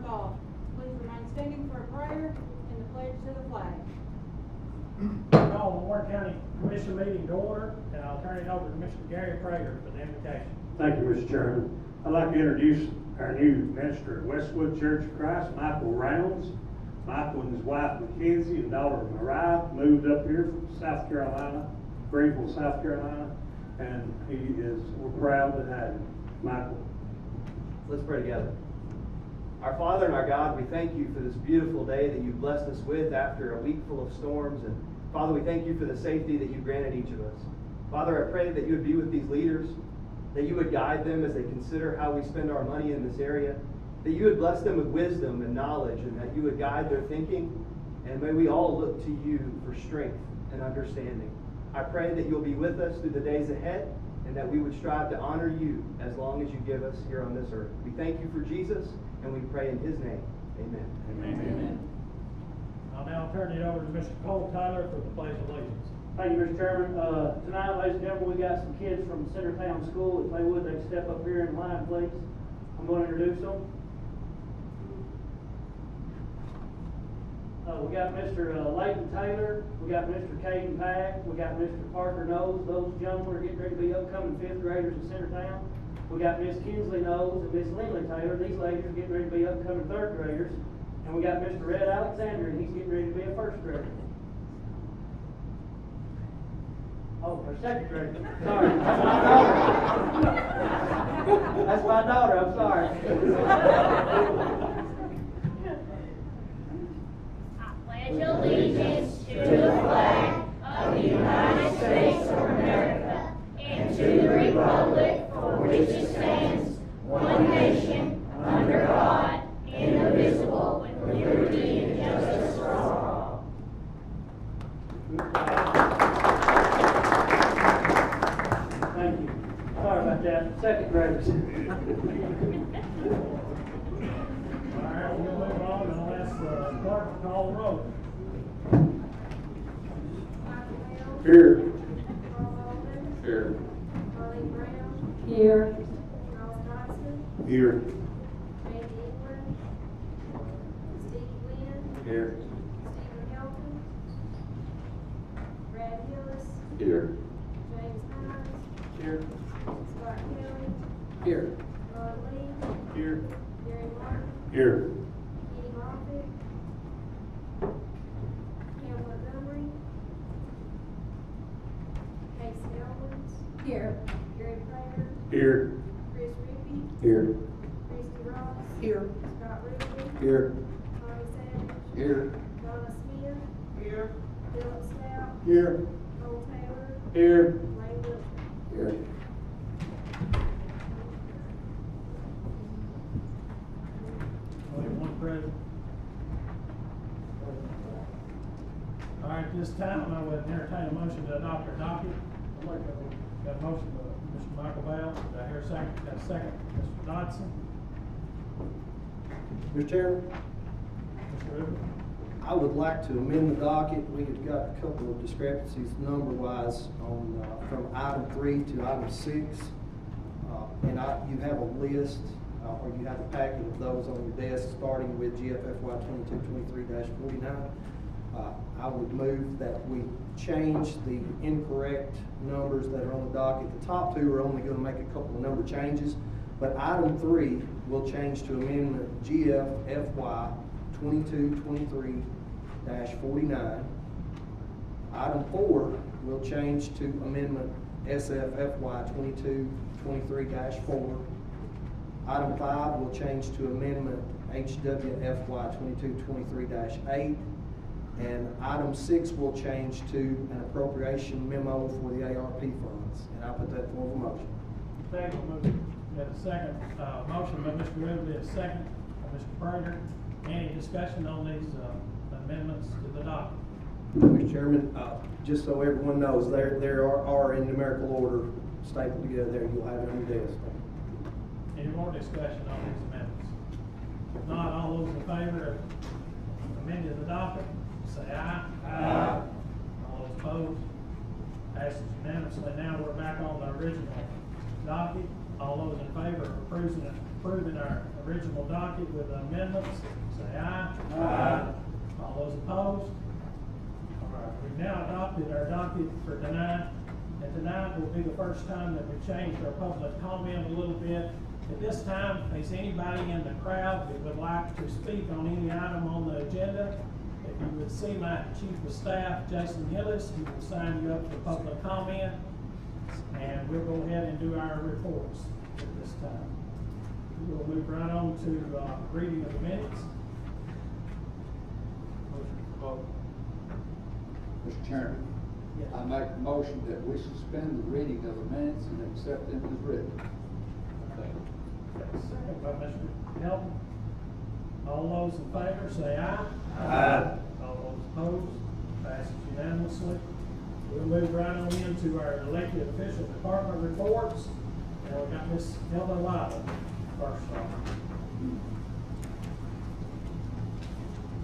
call. Please remain standing for a prayer and the pledge to the flag. Call the Warren County Commission meeting to order, and I'll turn it over to Mr. Gary Prager for the invocation. Thank you, Mr. Chairman. I'd like to introduce our new minister at Westwood Church of Christ, Michael Rounds. Michael and his wife Mackenzie and daughter Mariah moved up here from South Carolina, Greenville, South Carolina, and we're proud to have him. Michael. Let's pray together. Our Father and our God, we thank you for this beautiful day that you've blessed us with after a week full of storms. And Father, we thank you for the safety that you've granted each of us. Father, I pray that you would be with these leaders, that you would guide them as they consider how we spend our money in this area, that you would bless them with wisdom and knowledge, and that you would guide their thinking. And may we all look to you for strength and understanding. I pray that you'll be with us through the days ahead, and that we would strive to honor you as long as you give us here on this earth. We thank you for Jesus, and we pray in his name. Amen. Amen. I'll now turn it over to Mr. Cole Tyler for the Pledge of Allegiance. Thank you, Mr. Chairman. Tonight, ladies and gentlemen, we got some kids from Centertown School. If they would, they'd step up here in line, please. I'm going to introduce them. We got Mr. Leighton Taylor. We got Mr. Caden Pack. We got Mr. Parker Knowles. Those gentlemen are getting ready to be upcoming 5th graders in Centertown. We got Miss Kinsley Knowles and Miss Lindley Taylor. These ladies are getting ready to be upcoming 3rd graders. And we got Mr. Red Alexander, and he's getting ready to be a 1st grader. Oh, or 2nd grader. Sorry, that's my daughter. That's my daughter, I'm sorry. I pledge allegiance to the flag of the United States of America and to the republic for which it stands, one nation, under God, indivisible, with liberty and justice for all. Thank you. Sorry about that. 2nd graders. All right, we'll move on and I'll ask the clerk to call the roll. Here. Here. Marlene Brown. Here. Charles Dodson. Here. Randy England. Steve Wynn. Here. Stephen Helton. Brad Hillis. Here. James Hines. Here. Scott Kelly. Here. Ron Lee. Here. Gary Martin. Here. Kenny Moffitt. Cam Montgomery. Casey Owens. Here. Gary Prater. Here. Chris Rippey. Here. Christy Ross. Here. Scott Ruble. Here. Tommy Savage. Here. Donna Smith. Here. Philip Stout. Here. Cole Taylor. Here. Lane Wiltshire. Here. Only one present. All right, at this time, I would entertain a motion to adopt our docket. Got a motion by Mr. Michael Bell. Do I hear a second? Got a second, Mr. Dodson. Mr. Chairman, Mr. Rubin. I would like to amend the docket. We have got a couple of discrepancies number-wise on from item 3 to item 6. And you have a list, or you have a packet of those on your desk, starting with GFFY 2223-49. I would move that we change the incorrect numbers that are on the docket. The top two are only going to make a couple of number changes, but item 3 will change to amendment GFFY 2223-49. Item 4 will change to amendment SFFY 2223-4. Item 5 will change to amendment HWFY 2223-8. And item 6 will change to an appropriation memo for the ARP funds. And I'll put that in form of a motion. Second motion. Got a second motion by Mr. Ruben, a second by Mr. Prager. Any discussion on these amendments to the docket? Mr. Chairman, just so everyone knows, there are in numerical order stapled together there. You'll have it on your desk. Any more discussion on these amendments? If not, all those in favor of amending the docket, say aye. Aye. All those opposed? Passes unanimously. Now we're back on the original docket. All those in favor of approving our original docket with amendments, say aye. Aye. All those opposed? All right, we've now adopted our docket for tonight, and tonight will be the first time that we've changed our public comment a little bit. At this time, is anybody in the crowd that would like to speak on any item on the agenda? If you would see my chief of staff, Jason Hillis, he will sign you up for public comment, and we'll go ahead and do our reports at this time. We'll move right on to reading of the minutes. Mr. Chairman, Yes. I make a motion that we suspend the reading of the minutes and accept them as written. Second by Mr. Helton. All those in favor say aye. Aye. All those opposed, passes unanimously. We'll move right on into our elected official department reports. And we got Ms. Hilda Wiley first off.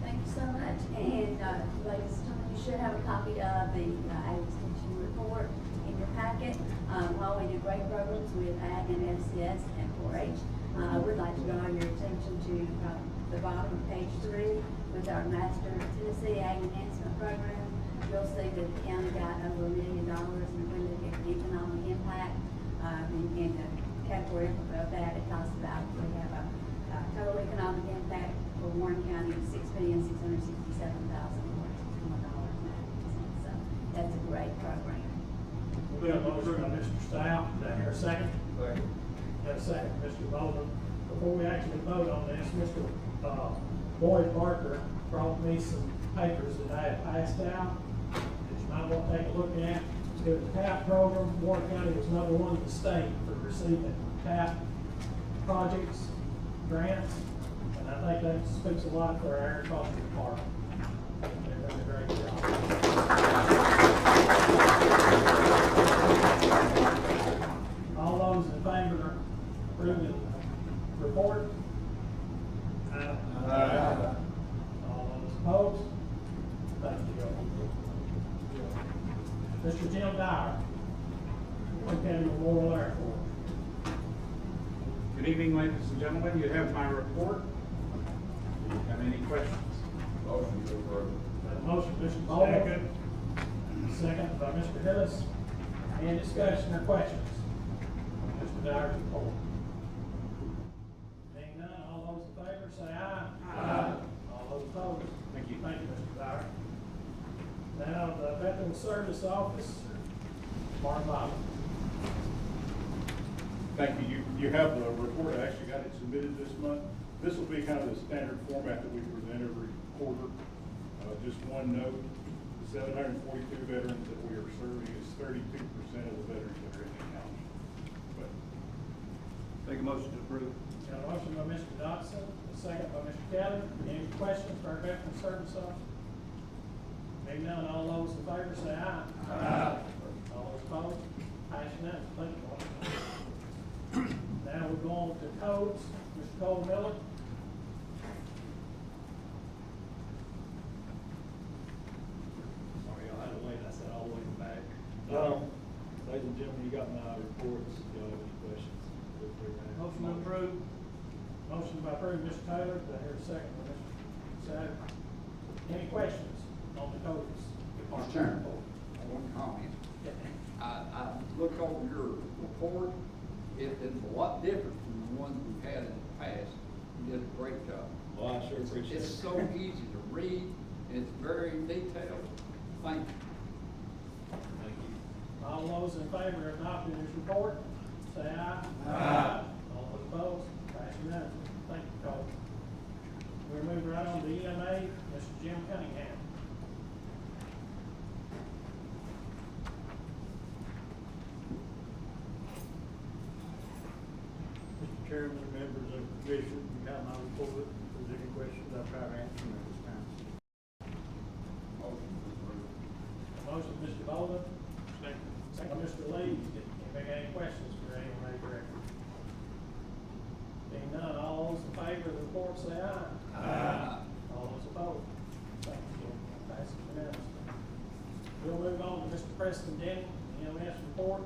Thank you so much, and ladies and gentlemen, you should have a copy of the ag extension report in your packet. While we do great programs with ag and FCS and 4-H, I would like to draw your attention to the bottom of page 3 with our Master Tennessee Ag Enhancement Program. You'll see that the county got over $1 million, and when they get the economic impact, in the category of that, it talks about we have a total economic impact for Warren County of $6,667,061. So that's a great program. We have a motion by Mr. Stout. Do I hear a second? Have a second, Mr. Bowman. Before we actually vote on this, Mr. Boyd Barker brought me some papers that I had passed out that you might want to take a look at. It was a TAP program. Warren County was number 1 in the state for receiving TAP projects, grants, and I think that speaks a lot for our agriculture department. They're doing a great job. All those in favor of approving the report? Aye. Aye. All those opposed? Thank you. Mr. Jim Dyer, Warren County Memorial Airport. Good evening, ladies and gentlemen. You have my report. Do you have any questions? Motion to approve. Got a motion, Mr. Bowman. Second by Mr. Hillis. Any discussion or questions on Mr. Dyer's report? Being none, all those in favor say aye. Aye. All those opposed? Thank you. Thank you, Mr. Dyer. Now, the Veteran Service Office, Mark Bobby. Thank you. You have the report. I actually got it submitted this month. This will be kind of the standard format that we present every quarter. Just one note, the 742 veterans that we are serving is 32% of the veterans that are in the county. But Make a motion to approve. Got a motion by Mr. Dodson, a second by Mr. Kelly. Any questions for our Veteran Service Office? Being none, all those in favor say aye. Aye. All those opposed? Pass unanimous. Thank you, Mark. Now we're going to codes. Mr. Cole Miller. Sorry, y'all had to wait, I said all the way back. Ladies and gentlemen, you got my reports, if y'all have any questions, feel free to ask. Motion approved. Motion by approved, Mr. Taylor. Do I hear a second by Mr. Satter? Any questions on the codes? Mr. Chairman, I want to comment. I look over your report, it's a lot different from the ones we've had in the past. You did a great job. Well, I sure appreciate it. It's so easy to read, and it's very detailed. Thank you. Thank you. All those in favor of adopting this report, say aye. Aye. All those opposed, pass unanimously. Thank you, Cole. We'll move right on to EMA, Mr. Jim Cunningham. Mr. Chairman, members of the commission, you got my report. If there's any questions, I'll try to answer them at this time. Motion to approve. Motion, Mr. Bowman. Second by Mr. Lee. Anybody got any questions for EMA director? Being none, all those in favor of the report say aye. Aye. All those opposed? Thank you, Jim. Passes unanimously. We'll move on to Mr. Preston Denny, EMS report.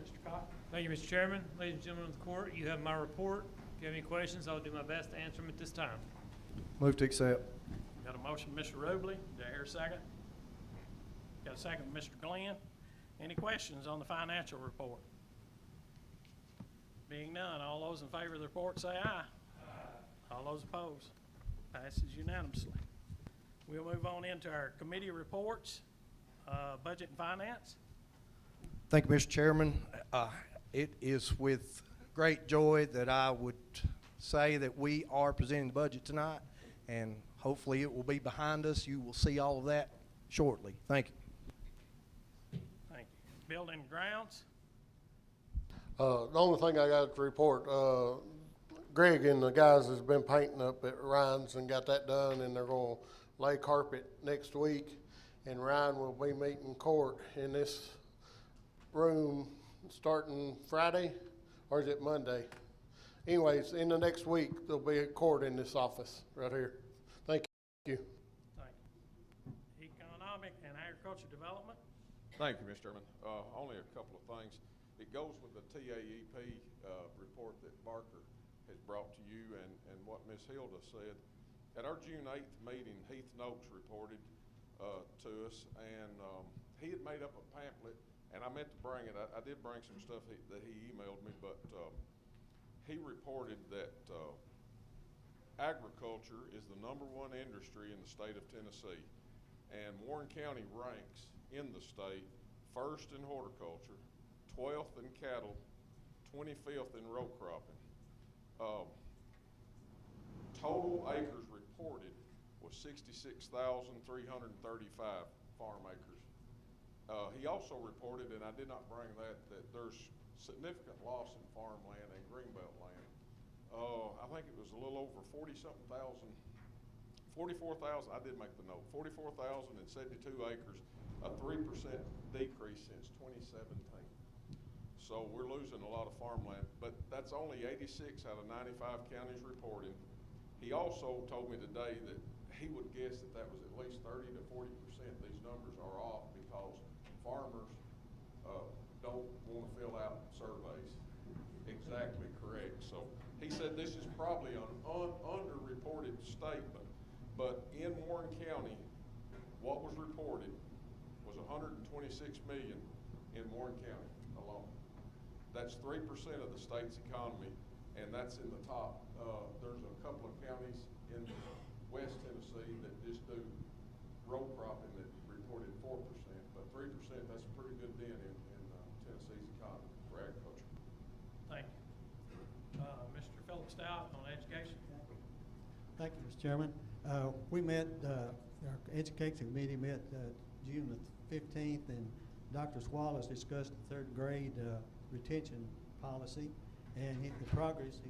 Mr. Cox. Thank you, Mr. Chairman. Ladies and gentlemen of the court, you have my report. If you have any questions, I'll do my best to answer them at this time. Move to accept. Got a motion, Mr. Robley. Do I hear a second? Got a second, Mr. Glenn. Any questions on the financial report? Being none, all those in favor of the report say aye. All those opposed? Passes unanimously. We'll move on into our committee reports, budget and finance. Thank you, Mr. Chairman. It is with great joy that I would say that we are presenting the budget tonight, and hopefully it will be behind us. You will see all of that shortly. Thank you. Thank you. Building and grounds. The only thing I got to report, Greg and the guys has been painting up at Ryan's and got that done, and they're going to lay carpet next week, and Ryan will be meeting court in this room starting Friday, or is it Monday? Anyways, in the next week, there'll be a court in this office right here. Thank you. Thank you. Economic and agriculture development. Thank you, Mr. Chairman. Only a couple of things. It goes with the TAEP report that Barker has brought to you and what Ms. Hilda said. At our June 8th meeting, Heath Noakes reported to us, and he had made up a pamphlet, and I meant to bring it. I did bring some stuff that he emailed me, but he reported that agriculture is the #1 industry in the state of Tennessee, and Warren County ranks in the state first in horticulture, 12th in cattle, 25th in row cropping. Total acres reported was 66,335 farm acres. He also reported, and I did not bring that there's significant loss in farmland and greenbelt land. I think it was a little over 40-something thousand, 44,000, I did make the note, 44,072 acres, a 3% decrease since 2017. So we're losing a lot of farmland, but that's only 86 out of 95 counties reported. He also told me today that he would guess that was at least 30 to 40%. These numbers are off because farmers don't want to fill out surveys. Exactly correct. So he said this is probably an underreported statement, but in Warren County, what was reported was 126 million in Warren County alone. That's 3% of the state's economy, and that's in the top. There's a couple of counties in West Tennessee that just do row cropping that reported 4%, but 3%, that's a pretty good dent in Tennessee's economy for agriculture. Thank you. Mr. Philip Stout on education. Thank you, Mr. Chairman. We met, our education committee met June the 15th, and Dr. Wallace discussed the third grade retention policy, and he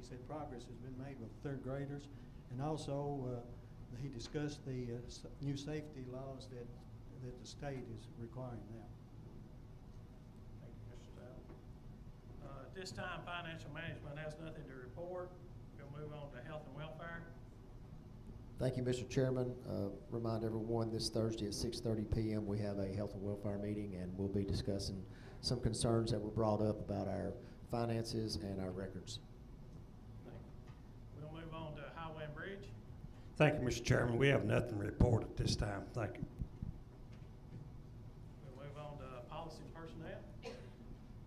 said progress has been made with third graders, and also he discussed the new safety laws that the state is requiring now. Thank you, Mr. Stout. At this time, financial management has nothing to report. We'll move on to health and welfare. Thank you, Mr. Chairman. Remind everyone this Thursday at 6:30 p.m. we have a health and welfare meeting, and we'll be discussing some concerns that were brought up about our finances and our records. Thank you. We'll move on to highway and bridge. Thank you, Mr. Chairman. We have nothing to report at this time. Thank you. We'll move on to policy and personnel.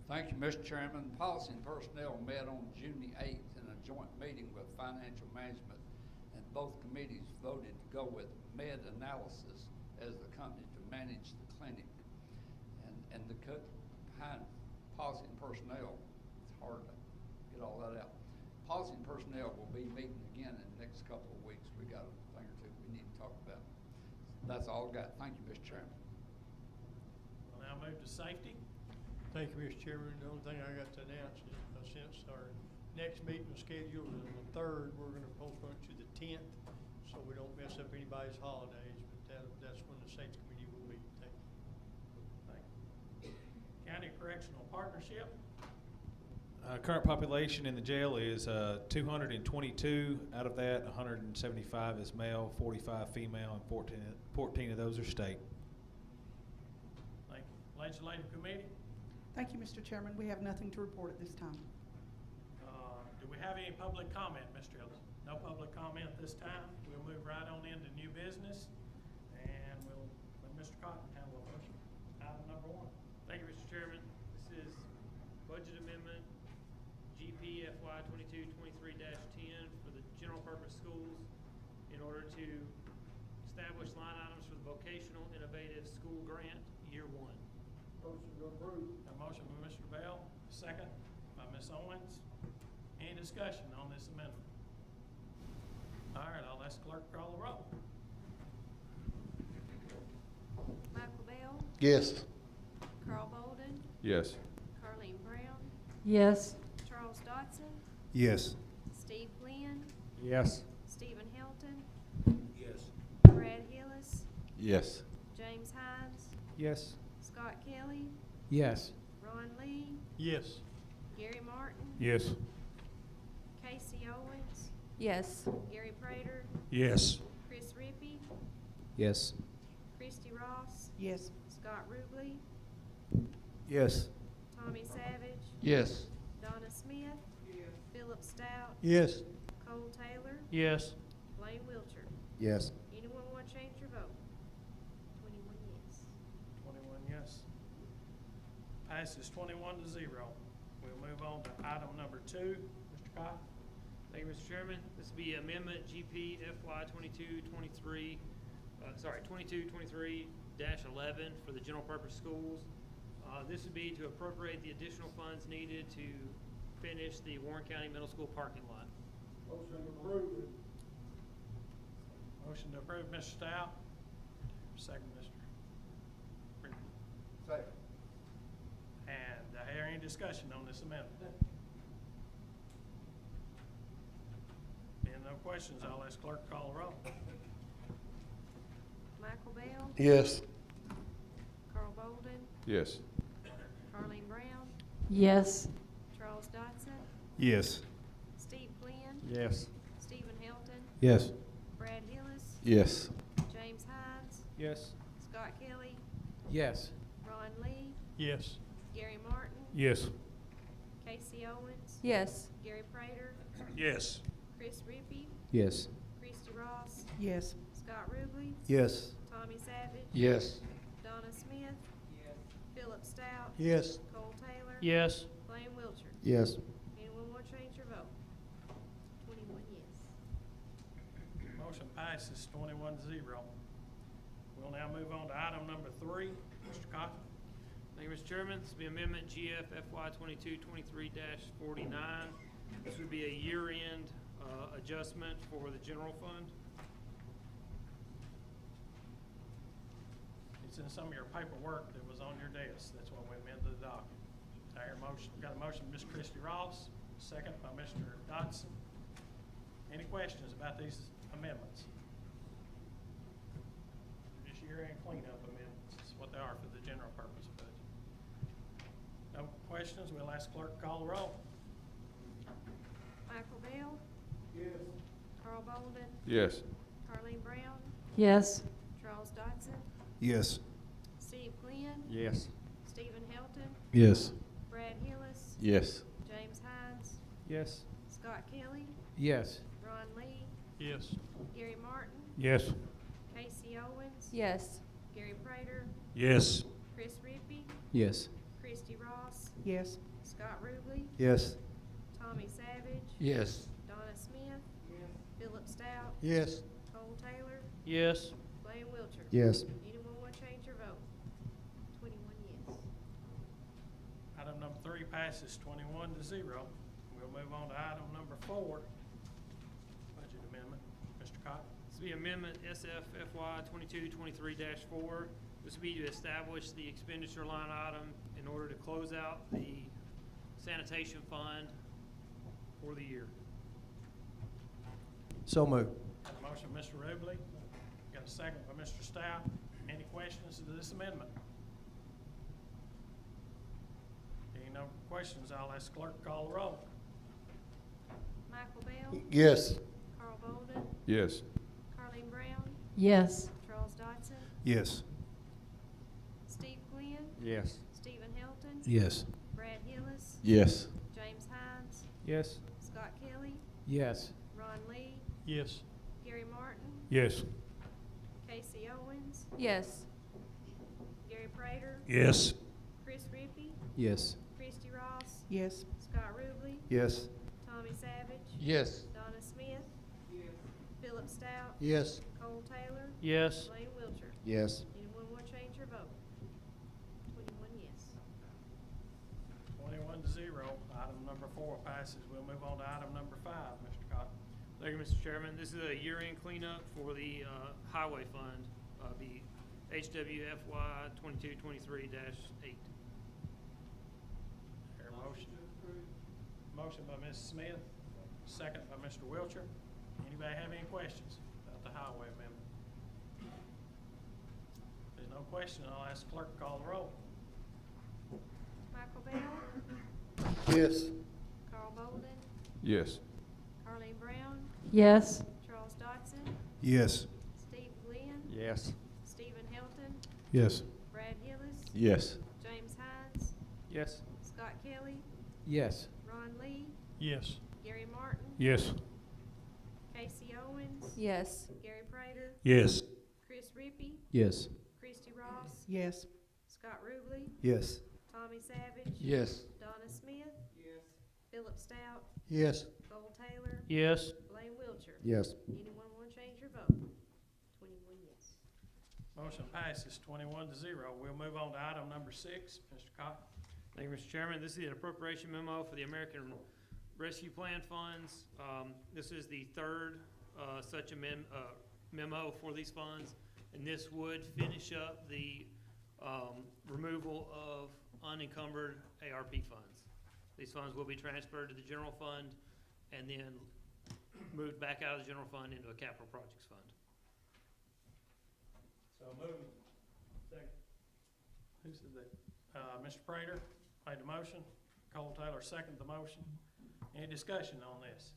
Thank you, Mr. Chairman. Policy and Personnel met on June the 8th in a joint meeting with Financial Management, and both committees voted to go with Med Analysis as the company to manage the clinic. And the cut behind Policy and Personnel, it's hard to get all that out. Policy and Personnel will be meeting again in the next couple of weeks. We got a thing or two we need to talk about. That's all I got. Thank you, Mr. Chairman. We'll now move to safety. Thank you, Mr. Chairman. The only thing I got to announce is since our next meeting is scheduled on the 3rd, we're going to postpone it to the 10th so we don't mess up anybody's holidays, but that's when the Safety Committee will meet. Thank you. Thank you. County Correctional Partnership. Current population in the jail is 222. Out of that, 175 is male, 45 female, and 14 of those are state. Thank you. Legislative Committee. Thank you, Mr. Chairman. We have nothing to report at this time. Do we have any public comment, Mr. Ellis? No public comment this time. We'll move right on into new business, and we'll let Mr. Cotton handle it first. Item number 1. Thank you, Mr. Chairman. This is budget amendment GP FY 22-23-10 for the general purpose schools in order to establish line items for the vocational innovative school grant year 1. Motion to approve. A motion by Mr. Bell, second by Ms. Owens. Any discussion on this amendment? All right, I'll ask clerk to call the roll. Michael Bell, Yes. Carl Bolden, Yes. Carleen Brown, Yes. Charles Dodson, Yes. Steve Glenn, Yes. Stephen Helton, Yes. Brad Hillis, Yes. James Hines, Yes. Scott Kelly, Yes. Ron Lee, Yes. Gary Martin, Yes. Casey Owens, Yes. Gary Prater, Yes. Chris Rippey, Yes. Christy Ross, Yes. Scott Ruble, Yes. Tommy Savage, Yes. Donna Smith, Philip Stout, Yes. Cole Taylor, Yes. Blaine Wiltshire. Yes. Anyone want to change your vote? 21 yes. 21 yes. Passes 21-0. We'll move on to item number 2. Mr. Cotton. Thank you, Mr. Chairman. This will be amendment GP FY 22-23-11 for the general purpose schools. This would be to appropriate the additional funds needed to finish the Warren County Middle School parking lot. Motion to approve. Motion to approve, Mr. Stout. Second, Mr. Rippey. Second. And I hear any discussion on this amendment? Being no questions, I'll ask clerk to call the roll. Michael Bell, Yes. Carl Bolden, Yes. Carleen Brown, Yes. Charles Dodson, Yes. Steve Glenn, Yes. Stephen Helton, Yes. Brad Hillis, Yes. James Hines, Yes. Scott Kelly, Yes. Ron Lee, Yes. Gary Martin, Yes. Casey Owens, Yes. Gary Prater, Yes. Chris Rippey, Yes. Christy Ross, Yes. Scott Ruble, Yes. Tommy Savage, Yes. Donna Smith, Philip Stout, Yes. Cole Taylor, Yes. Blaine Wiltshire. Yes. Anyone want to change your vote? 21 yes. Motion passes 21-0. We'll now move on to item number 3. Mr. Cotton. Thank you, Mr. Chairman. This will be amendment GF FY 22-23-49. This would be a year-end adjustment for the general fund. It's in some of your paperwork that was on your desk. That's why we amended the document. I hear a motion. Got a motion from Ms. Christy Ross, second by Mr. Dodson. Any questions about these amendments? This year-end cleanup amendments is what they are for the general purpose budget. No questions? We'll ask clerk to call the roll. Michael Bell, Yes. Carl Bolden, Yes. Carleen Brown, number 4, budget amendment. Mr. Cotton. This will be amendment SF FY 22-23-4. This will be to establish the expenditure line item in order to close out the sanitation fund for the year. So moved. Got a motion, Mr. Ruble. Got a second by Mr. Stout. Any questions to this amendment? Any no questions, I'll ask clerk to call the roll. Michael Bell, Yes. Carl Bolden, Yes. Carleen Brown, Yes. Charles Dodson, Yes. Steve Glenn, Yes. Stephen Helton, Yes. Brad Hillis. Yes. James Hines. Yes. Scott Kelly. Yes. Ron Lee. Yes. Gary Martin. Yes. Casey Owens. Yes. Gary Prater. Yes. Chris Rippey. Yes. Christy Ross. Yes. Scott Ruble. Yes. Tommy Savage. Yes. Donna Smith. Philip Stout. Yes. Cole Taylor. Yes. Lane Wiltshire. Yes. Anyone want to change their vote? 21 yes. 21-0. Item number 4 passes. We'll move on to item number 5, Mr. Cotton. Thank you, Mr. Chairman. This is a year-end cleanup for the highway fund, the HWFY 2223-8. Hear a motion? Motion by Ms. Smith, second by Mr. Wiltshire. Anybody have any questions about the highway amendment? If there's no question, I'll ask the clerk to call the roll. Michael Bell. Yes. Carl Bolden. Yes. Carleen Brown. Yes. Charles Dodson. Yes. Steve Glenn. Yes. Stephen Helton. Yes. Brad Hillis. Yes. James Hines. Yes. Scott Kelly. Yes. Ron Lee. Yes. Gary Martin. Yes. Casey Owens. Yes. Gary Prater. Yes. Chris Rippey. Yes. Christy Ross. Yes. Scott Ruble. Yes. Tommy Savage. Yes. Donna Smith. Yes. Philip Stout. Yes. Cole Taylor. Yes. Lane Wiltshire. Yes. Anyone want to change your vote? 21 yes. Motion passes 21-0. We'll move on to item number 6, Mr. Cotton. Thank you, Mr. Chairman. This is an appropriation memo for the American Rescue Plan funds. This is the third such a memo for these funds, and this would finish up the removal of unencumbered ARP funds. These funds will be transferred to the general fund and then moved back out of the general fund into a capital projects fund. So move. Second. Who said that? Mr. Prater made the motion. Cole Taylor seconded the motion. Any discussion on this?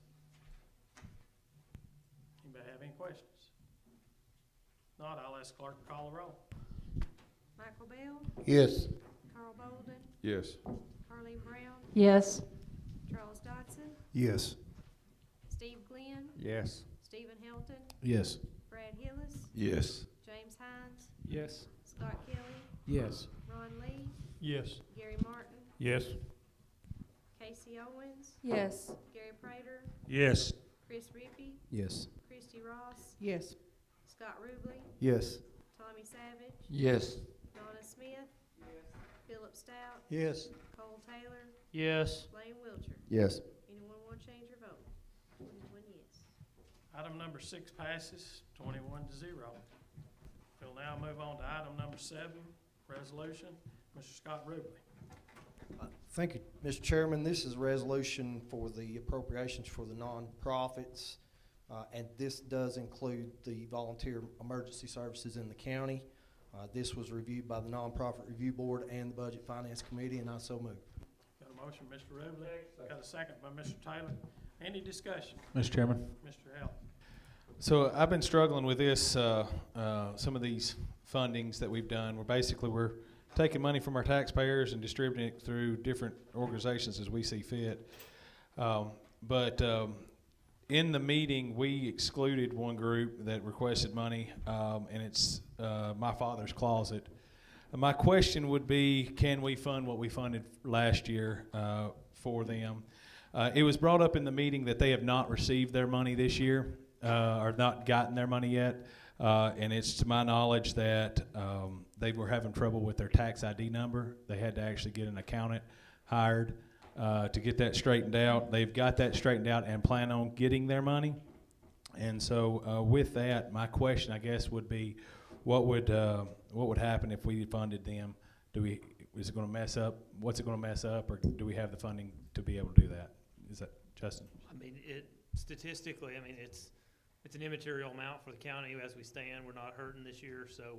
Anybody have any questions? If not, I'll ask clerk to call the roll. Michael Bell. Yes. Carl Bolden. Yes. Carleen Brown. Yes. Charles Dodson. Yes. Steve Glenn. Yes. Stephen Helton. Yes. Brad Hillis. Yes. James Hines. Yes. Scott Kelly. Yes. Ron Lee. Yes. Gary Martin. Yes. Casey Owens. Yes. Gary Prater. Yes. Chris Rippey. Yes. Christy Ross. Yes. Scott Ruble. Yes. Tommy Savage. Yes. Donna Smith. Philip Stout. Yes. Cole Taylor. Yes. Lane Wiltshire. Yes. Anyone want to change your vote? 21 yes. Item number 6 passes 21-0. We'll now move on to item number 7, resolution. Mr. Scott Ruble. Thank you, Mr. Chairman. This is a resolution for the appropriations for the nonprofits, and this does include the volunteer emergency services in the county. This was reviewed by the Nonprofit Review Board and the Budget Finance Committee, and I so move. Got a motion, Mr. Ruble. Got a second by Mr. Taylor. Any discussion? Mr. Chairman. Mr. Help. So I've been struggling with this, some of these fundings that we've done. We're taking money from our taxpayers and distributing it through different organizations as we see fit. But in the meeting, we excluded one group that requested money, and it's My Father's Closet. My question would be, can we fund what we funded last year for them? It was brought up in the meeting that they have not received their money this year, or not gotten their money yet, and it's to my knowledge that they were having trouble with their tax ID number. They had to actually get an accountant hired to get that straightened out. They've got that straightened out and plan on getting their money. And so with that, my question, I guess, would be, what would happen if we funded them? Is it going to mess up? What's it going to mess up, or do we have the funding to be able to do that? Is that Justin? I mean, statistically, I mean, it's an immaterial amount for the county as we stand. We're not hurting this year, so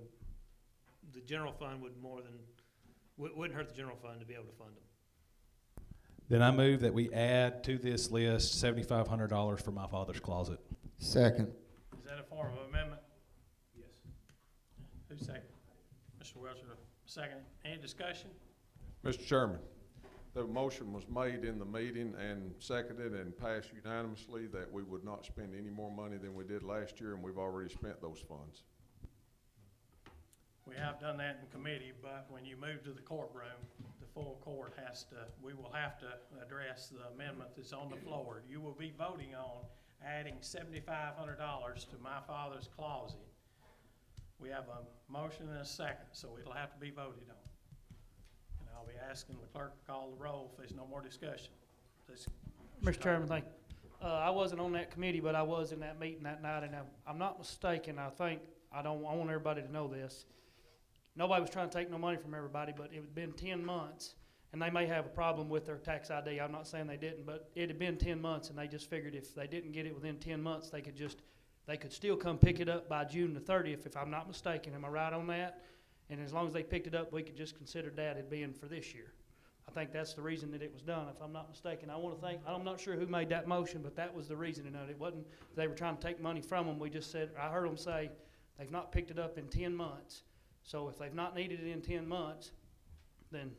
the general fund wouldn't hurt the general fund to be able to fund them. Then I move that we add to this list $7,500 for My Father's Closet. Second. Is that a form of amendment? Yes. Who's second? Mr. Wiltshire, second. Any discussion? Mr. Chairman, the motion was made in the meeting and seconded and passed unanimously that we would not spend any more money than we did last year, and we've already spent those funds. We have done that in committee, but when you move to the courtroom, the full court we will have to address the amendment that's on the floor. You will be voting on adding $7,500 to my father's closet. We have a motion and a second, so it'll have to be voted on. And I'll be asking the clerk to call the roll if there's no more discussion. Mr. Chairman, thank you. I wasn't on that committee, but I was in that meeting that night, and I'm not mistaken, I want everybody to know this. Nobody was trying to take no money from everybody, but it had been 10 months, and they may have a problem with their tax ID. I'm not saying they didn't, but it had been 10 months, and they just figured if they didn't get it within 10 months, they could still come pick it up by June the 30th, if I'm not mistaken. Am I right on that? And as long as they picked it up, we could just consider that as being for this year. I think that's the reason that it was done, if I'm not mistaken. I'm not sure who made that motion, but that was the reasoning of it. It wasn't they were trying to take money from them. We just said, I heard them say they've not picked it up in 10 months. So if they've not needed it in 10 months, then,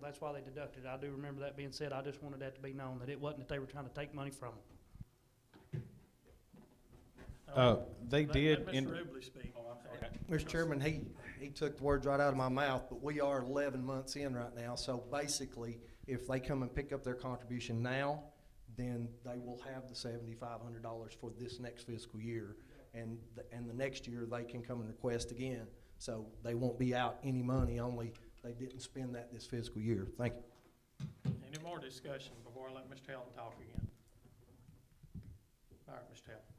that's why they deducted it. I do remember that being said. I just wanted that to be known, that it wasn't that they were trying to take money from them. They did. Let Mr. Rubley speak. Mr. Chairman, he took the words right out of my mouth, but we are 11 months in right now. So basically, if they come and pick up their contribution now, then they will have the $7,500 for this next fiscal year. And the next year, they can come and request again. So they won't be out any money, only they didn't spend that this fiscal year. Thank you. Any more discussion before I let Mr. Helton talk again? All right, Mr. Helton.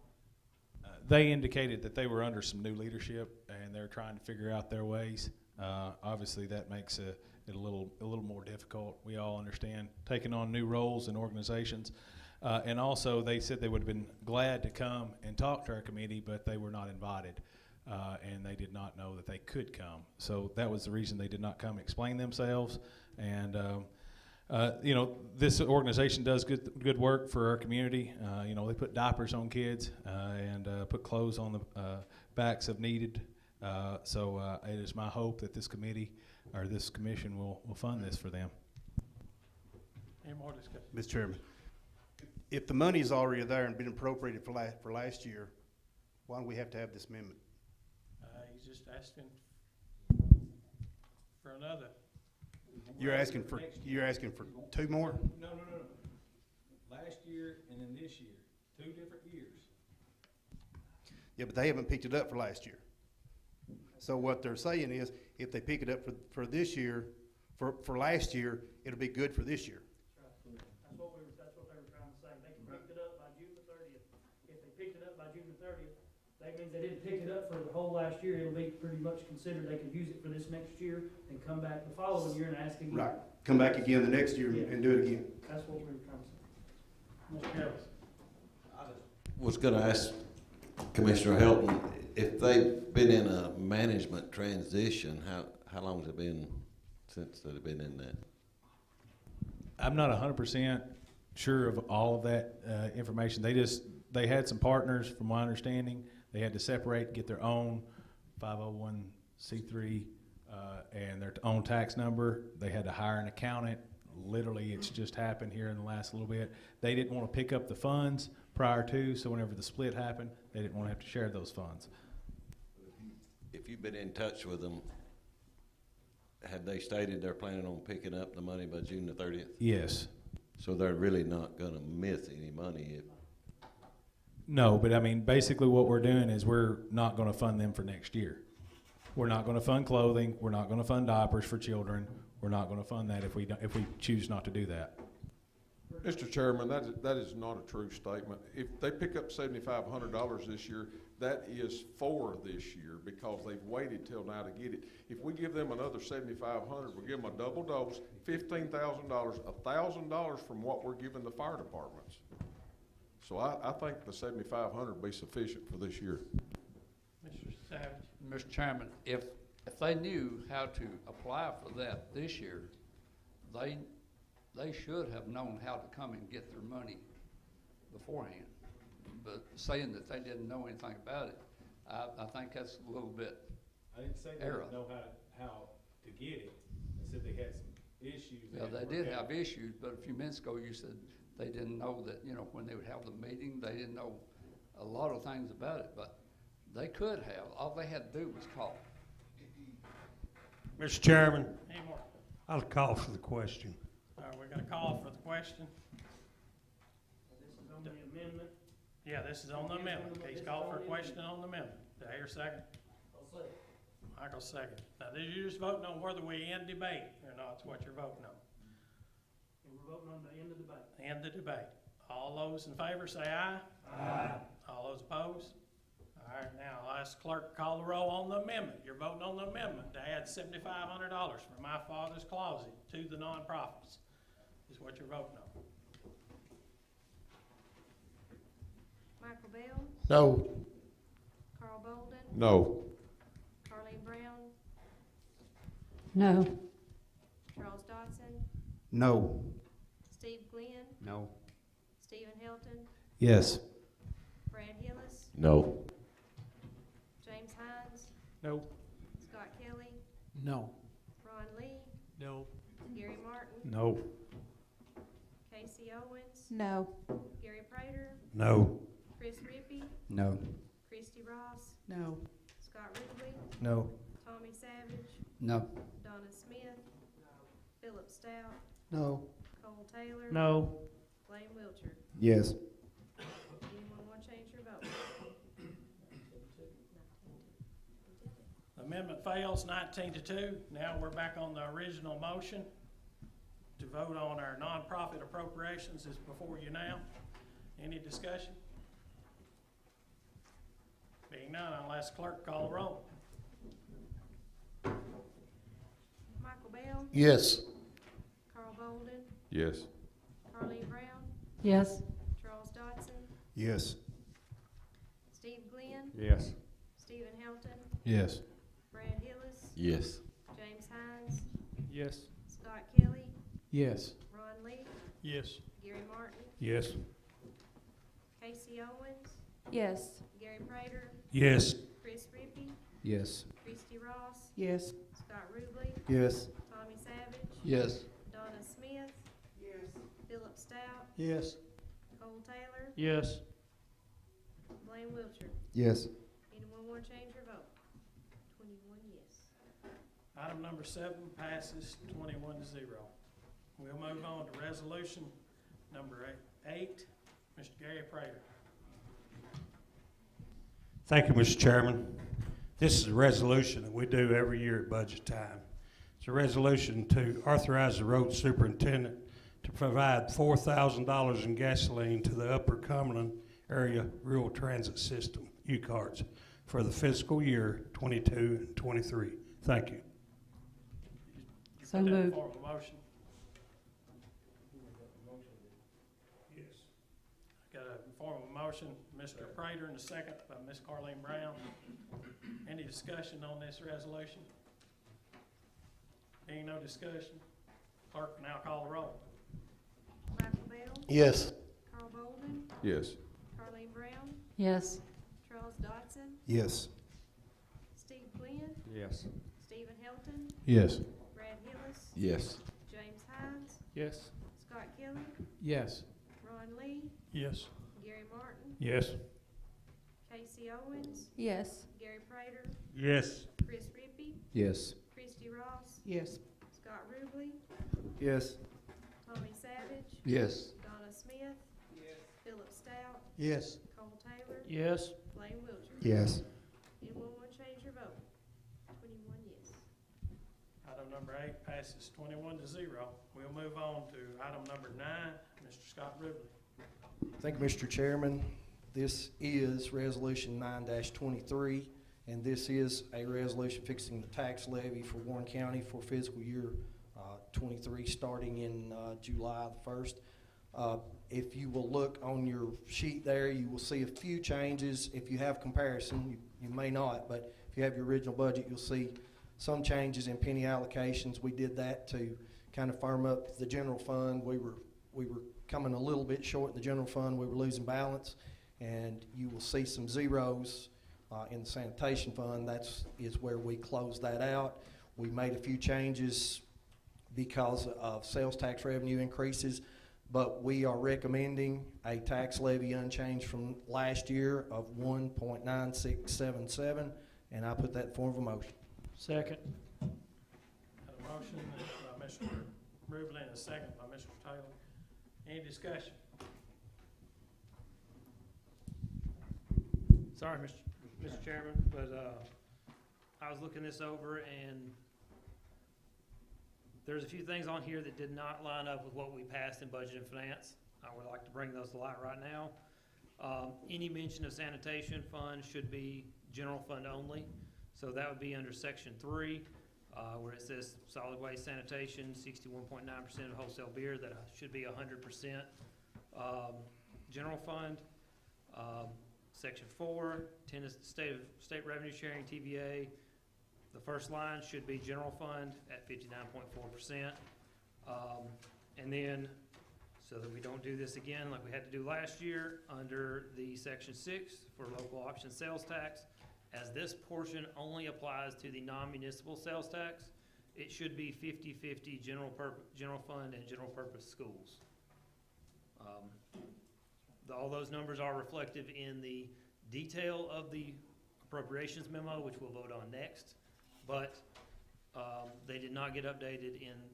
They indicated that they were under some new leadership and they're trying to figure out their ways. Obviously, that makes it a little more difficult. We all understand taking on new roles in organizations. And also, they said they would have been glad to come and talk to our committee, but they were not invited. And they did not know that they could come. So that was the reason they did not come explain themselves. And, this organization does good work for our community. They put diapers on kids and put clothes on the backs of needed. So it is my hope that this committee or this commission will fund this for them. Any more discussion? Mr. Chairman, if the money is already there and been appropriated for last year, why don't we have to have this amendment? He's just asking for another. You're asking for two more? No. Last year and then this year, 2 different years. Yeah, but they haven't picked it up for last year. So what they're saying is, if they pick it up for this year, for last year, it'll be good for this year. That's what they were trying to say. They can pick it up by June the 30th. If they picked it up by June the 30th, that means they didn't pick it up for the whole last year. It'll be pretty much considered they could use it for this next year and come back the following year and ask again. Right. Come back again the next year and do it again. That's what we were trying to say. Mr. Harris. I was going to ask Commissioner Helton, if they've been in a management transition, how long has it been since they've been in that? I'm not 100% sure of all of that information. They had some partners, from my understanding. They had to separate, get their own 501c3 and their own tax number. They had to hire an accountant. Literally, it's just happened here in the last little bit. They didn't want to pick up the funds prior to, so whenever the split happened, they didn't want to have to share those funds. If you've been in touch with them, had they stated they're planning on picking up the money by June the 30th? Yes. So they're really not going to miss any money? No, but I mean, basically what we're doing is we're not going to fund them for next year. We're not going to fund clothing. We're not going to fund diapers for children. We're not going to fund that if we choose not to do that. Mr. Chairman, that is not a true statement. If they pick up $7,500 this year, that is for this year because they've waited till now to get it. If we give them another $7,500, we give them a double dose, $15,000, $1,000 from what we're giving the fire departments. So I think the $7,500 will be sufficient for this year. Mr. Savage. Mr. Chairman, if they knew how to apply for that this year, they should have known how to come and get their money beforehand. But saying that they didn't know anything about it, I think that's a little bit I didn't say they error. didn't know how to get it. I said they had issues. Yeah, they did have issues, but a few minutes ago you said they didn't know that, you know, when they would have the meeting, they didn't know a lot of things about it, but they could have. All they had to do was call. Mr. Chairman, Any more? I'll call for the question. All right, we got a call for the question. This is on the amendment. Yeah, this is on the amendment. He's called for a question on the amendment. Do I hear a second? I'll say. Michael, second. Now, you're just voting on whether we end debate or not. It's what you're voting on. And we're voting on the end of the debate. End the debate. All those in favor say aye. Aye. All those opposed? All right, now I'll ask clerk to call the roll on the amendment. You're voting on the amendment to add $7,500 for My Father's Closet to the nonprofits. Is what you're voting on. Michael Bell, No. Carl Bolden, No. Carleen Brown, No. Charles Dodson, No. Steve Glenn, No. Stephen Helton, Yes. Brad Hillis, No. James Hines, No. Scott Kelly, No. Ron Lee, No. Gary Martin, No. Casey Owens, No. Gary Prater, No. Chris Rippey, No. Christy Ross, No. Scott Ruble, No. Tommy Savage, No. Donna Smith, Philip Stout, No. Cole Taylor, No. Blaine Wiltshire. Yes. Anyone want to change your vote? The amendment fails 19-2. Now we're back on the original motion to vote on our nonprofit appropriations is before you now. Any discussion? Being none, I'll ask clerk to call the roll. Michael Bell, Yes. Carl Bolden, Yes. Carleen Brown, Yes. Charles Dodson, Yes. Steve Glenn, Yes. Stephen Helton, Yes. Brad Hillis, Yes. James Hines, Yes. Scott Kelly, Yes. Ron Lee, Yes. Gary Martin, Yes. Casey Owens, Yes. Gary Prater, Yes. Chris Rippey, Yes. Christy Ross, Yes. Scott Ruble, Yes. Tommy Savage, Yes. Donna Smith, Philip Stout, Yes. Cole Taylor, Yes. Blaine Wiltshire. Yes. Anyone want to change your vote? 21 yes. Item number 7 passes 21-0. We'll move on to resolution number 8. Mr. Gary Prater. Thank you, Mr. Chairman. This is a resolution that we do every year at budget time. It's a resolution to authorize the road superintendent to provide $4,000 in gasoline to the Upper Cumberland Area Rural Transit System, UCARTS, for the fiscal year 22 and 23. Thank you. So Put that in moved. form of a motion. Yes. Got a form of a motion, Mr. Prater, and a second by Ms. Carleen Brown. Any discussion on this resolution? Being no discussion, clerk now call the roll. Michael Bell, Yes. Carl Bolden, Yes. Carleen Brown, Yes. Charles Dodson, Yes. Steve Glenn, Yes. Stephen Helton, Yes. Brad Hillis, Yes. James Hines, Yes. Scott Kelly, Yes. Ron Lee, Yes. Gary Martin, Yes. Casey Owens, Yes. Gary Prater, Yes. Chris Rippey, Yes. Christy Ross, Yes. Scott Ruble, Yes. Tommy Savage, Yes. Donna Smith, Philip Stout, Yes. Cole Taylor, Yes. Blaine Wiltshire. Yes. Anyone want to change your vote? 21 yes. Item number 8 passes 21-0. We'll move on to item number 9, Mr. Scott Ruble. Thank you, Mr. Chairman. This is Resolution 9-23, and this is a resolution fixing the tax levy for Warren County for fiscal year 23, starting in July the 1st. If you will look on your sheet there, you will see a few changes. If you have comparison, you may not, but if you have your original budget, you'll see some changes in penny allocations. We did that to kind of firm up the general fund. We were coming a little bit short in the general fund. We were losing balance, and you will see some zeros in the sanitation fund. Is where we closed that out. We made a few changes because of sales tax revenue increases, but we are recommending a tax levy unchanged from last year of 1.9677, and I put that in form of a motion. Second. Got a motion by Mr. Rubley and a second by Mr. Taylor. Any discussion? Sorry, Mr. Chairman, but I was looking this over, and there's a few things on here that did not line up with what we passed in Budget and Finance. I would like to bring those to light right now. Any mention of sanitation funds should be general fund only. So that would be under Section 3, where it says solid waste sanitation, 61.9% of wholesale beer. That should be 100% general fund. Section 4, state revenue sharing, TVA. The first line should be general fund at 59.4%. And then, so that we don't do this again like we had to do last year, under the Section 6 for local option sales tax, as this portion only applies to the non-municipal sales tax, it should be 50-50 general fund and general purpose schools. All those numbers are reflective in the detail of the appropriations memo, which we'll vote on next, but they did not get updated in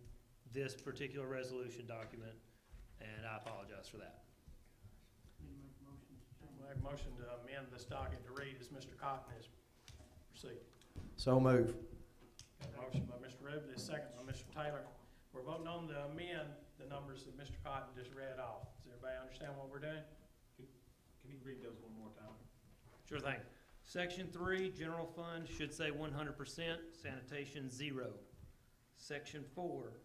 this particular resolution document, and I apologize for that. Make a motion to amend this docket to read as Mr. Cotton has proceeded. So move. Got a motion by Mr. Rubley, a second by Mr. Taylor. We're voting on to amend the numbers that Mr. Cotton just read off. Does everybody understand what we're doing? Can you read those one more time? Sure thing. Section 3, general fund should say 100%, sanitation 0. Section 4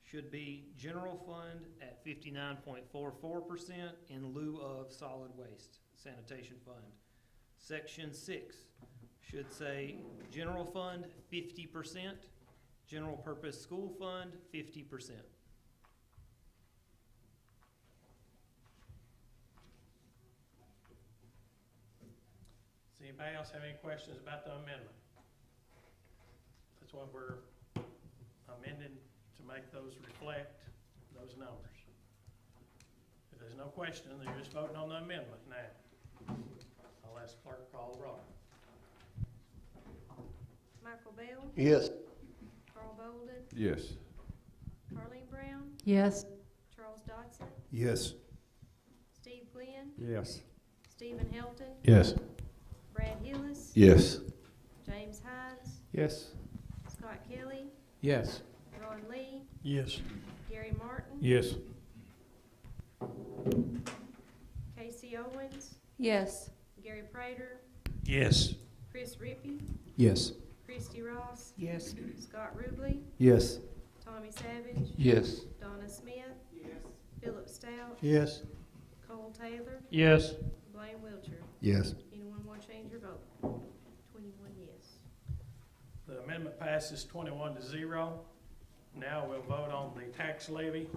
should be general fund at 59.44% in lieu of solid waste sanitation fund. Section 6 should say general fund 50%, general purpose school fund 50%. Does anybody else have any questions about the amendment? That's what we're amending to make those reflect those numbers. If there's no question, then you're just voting on the amendment now. I'll ask the clerk to call the roll. Michael Bell? Yes. Carl Bolden? Yes. Carleen Brown? Yes. Charles Dodson? Yes. Steve Glenn? Yes. Stephen Helton? Yes. Brad Hillis? Yes. James Hines? Yes. Scott Kelly? Yes. Ron Lee? Yes. Gary Martin? Yes. Casey Owens? Yes. Gary Prater? Yes. Chris Rippey? Yes. Christy Ross? Yes. Scott Rubley? Yes. Tommy Savage? Yes. Donna Smith? Yes. Philip Stout? Yes. Cole Taylor? Yes. Blaine Wiltshire? Yes. Anyone want to change your vote? 21 yes. The amendment passes 21-0. Now we'll vote on the tax levy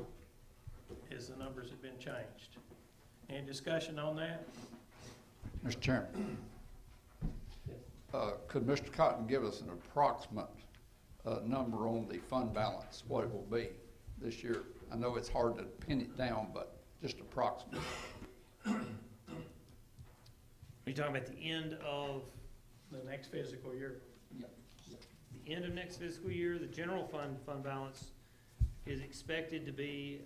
as the numbers have been changed. Any discussion on that? Mr. Chairman, could Mr. Cotton give us an approximate number on the fund balance, what it will be this year? I know it's hard to pin it down, but just approximate. Are you talking about the end of The next fiscal year. the end of next fiscal year? The general fund balance is expected to be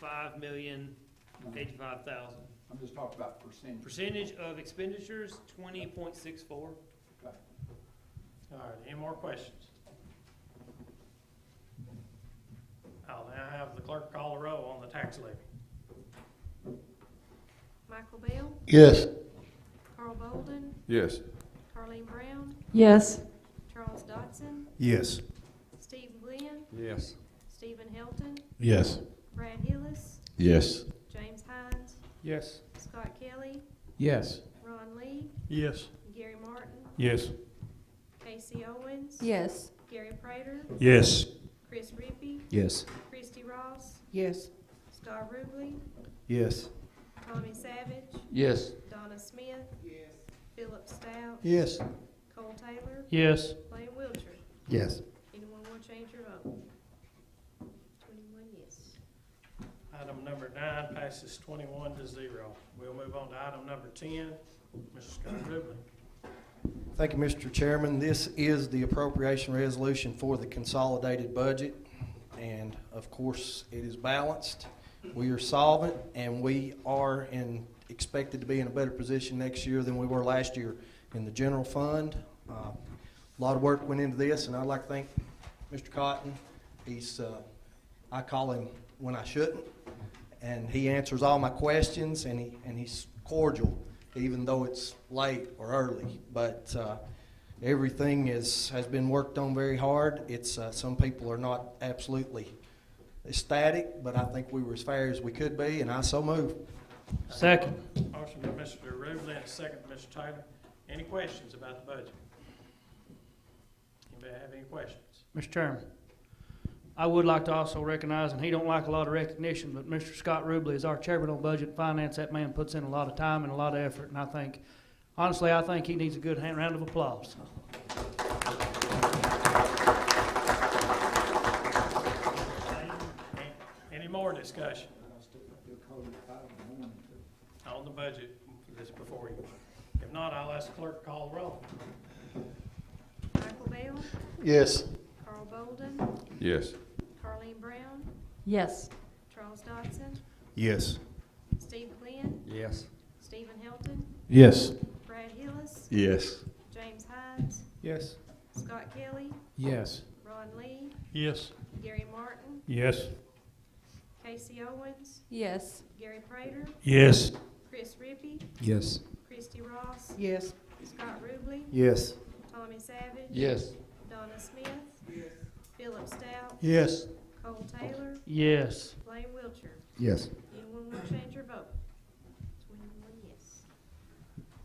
$5,085,000. I'm just talking about percentage. Percentage of expenditures 20.64. All right, any more questions? I'll now have the clerk call the roll on the tax levy. Michael Bell? Yes. Carl Bolden? Yes. Carleen Brown? Yes. Charles Dodson? Yes. Steve Glenn? Yes. Stephen Helton? Yes. Brad Hillis? Yes. James Hines? Yes. Scott Kelly? Yes. Ron Lee? Yes. Gary Martin? Yes. Casey Owens? Yes. Gary Prater? Yes. Chris Rippey? Yes. Christy Ross? Yes. Scott Rubley? Yes. Tommy Savage? Yes. Donna Smith? Yes. Philip Stout? Yes. Cole Taylor? Yes. Blaine Wiltshire? Yes. Anyone want to change your vote? Item number 9 passes 21-0. We'll move on to item number 10. Mr. Scott Ruble. Thank you, Mr. Chairman. This is the appropriation resolution for the consolidated budget, and of course, it is balanced. We are solvent, and we are expected to be in a better position next year than we were last year in the general fund. A lot of work went into this, and I'd like to thank Mr. Cotton. He's, I call him when I shouldn't, and he answers all my questions, and he's cordial, even though it's late or early. But everything has been worked on very hard. It's some people are not absolutely ecstatic, but I think we were as fair as we could be, and I so move. Second. Motion by Mr. Ruble and a second by Mr. Taylor. Any questions about the budget? Anybody have any questions? Mr. Chairman, I would like to also recognize, and he don't like a lot of recognition, but Mr. Scott Ruble is our chairman on budget and finance. That man puts in a lot of time and a lot of effort, and I think, honestly, I think he needs a good round of applause. Any more discussion on the budget that's before you? If not, I'll ask the clerk to call the roll. Michael Bell, Yes. Carl Bolden, Yes. Carleen Brown, Yes. Charles Dodson, Yes. Steve Glenn, Yes. Stephen Helton, Yes. Brad Hillis, Yes. James Hines, Yes. Scott Kelly, Yes. Ron Lee, Yes. Gary Martin, Yes. Casey Owens, Yes. Gary Prater, Yes. Chris Rippey, Yes. Christy Ross, Yes. Scott Ruble, Yes. Tommy Savage, Yes. Donna Smith, Philip Stout, Yes. Cole Taylor, Yes. Blaine Wiltshire. Yes. Anyone want to change your vote? 21 yes.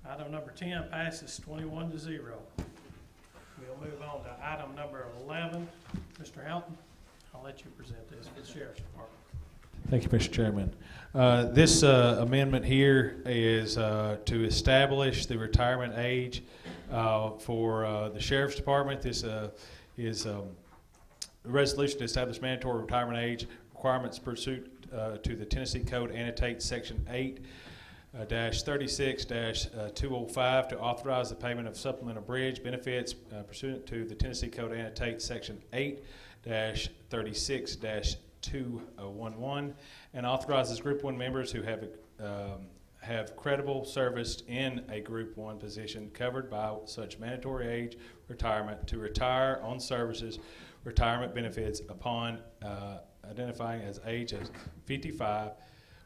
Item number 10 passes 21-0. We'll move on to item number 11. Mr. Helton, I'll let you present this for the Sheriff's Department. Thank you, Mr. Chairman. This amendment here is to establish the retirement age for the Sheriff's Department. This is a resolution to establish mandatory retirement age requirements pursuant to the Tennessee Code annotates Section 8-36-205 to authorize the payment of supplemental bridge benefits pursuant to the Tennessee Code annotates Section 8-36-211 and authorizes Group 1 members who have credible service in a Group 1 position covered by such mandatory age retirement to retire on services retirement benefits upon identifying as age of 55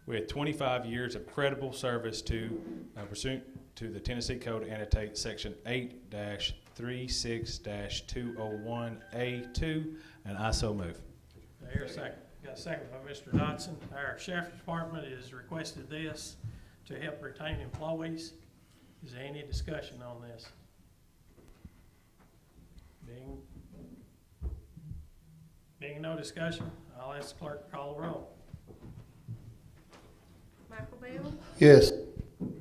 with 25 years of credible service to pursuant to the Tennessee Code annotate Section 8-36-201A2, and I so move. Here a second. Got a second by Mr. Dodson. Our Sheriff's Department has requested this to help retain employees. Is there any discussion on this? Being no discussion, I'll ask the clerk to call the roll. Michael Bell, Yes.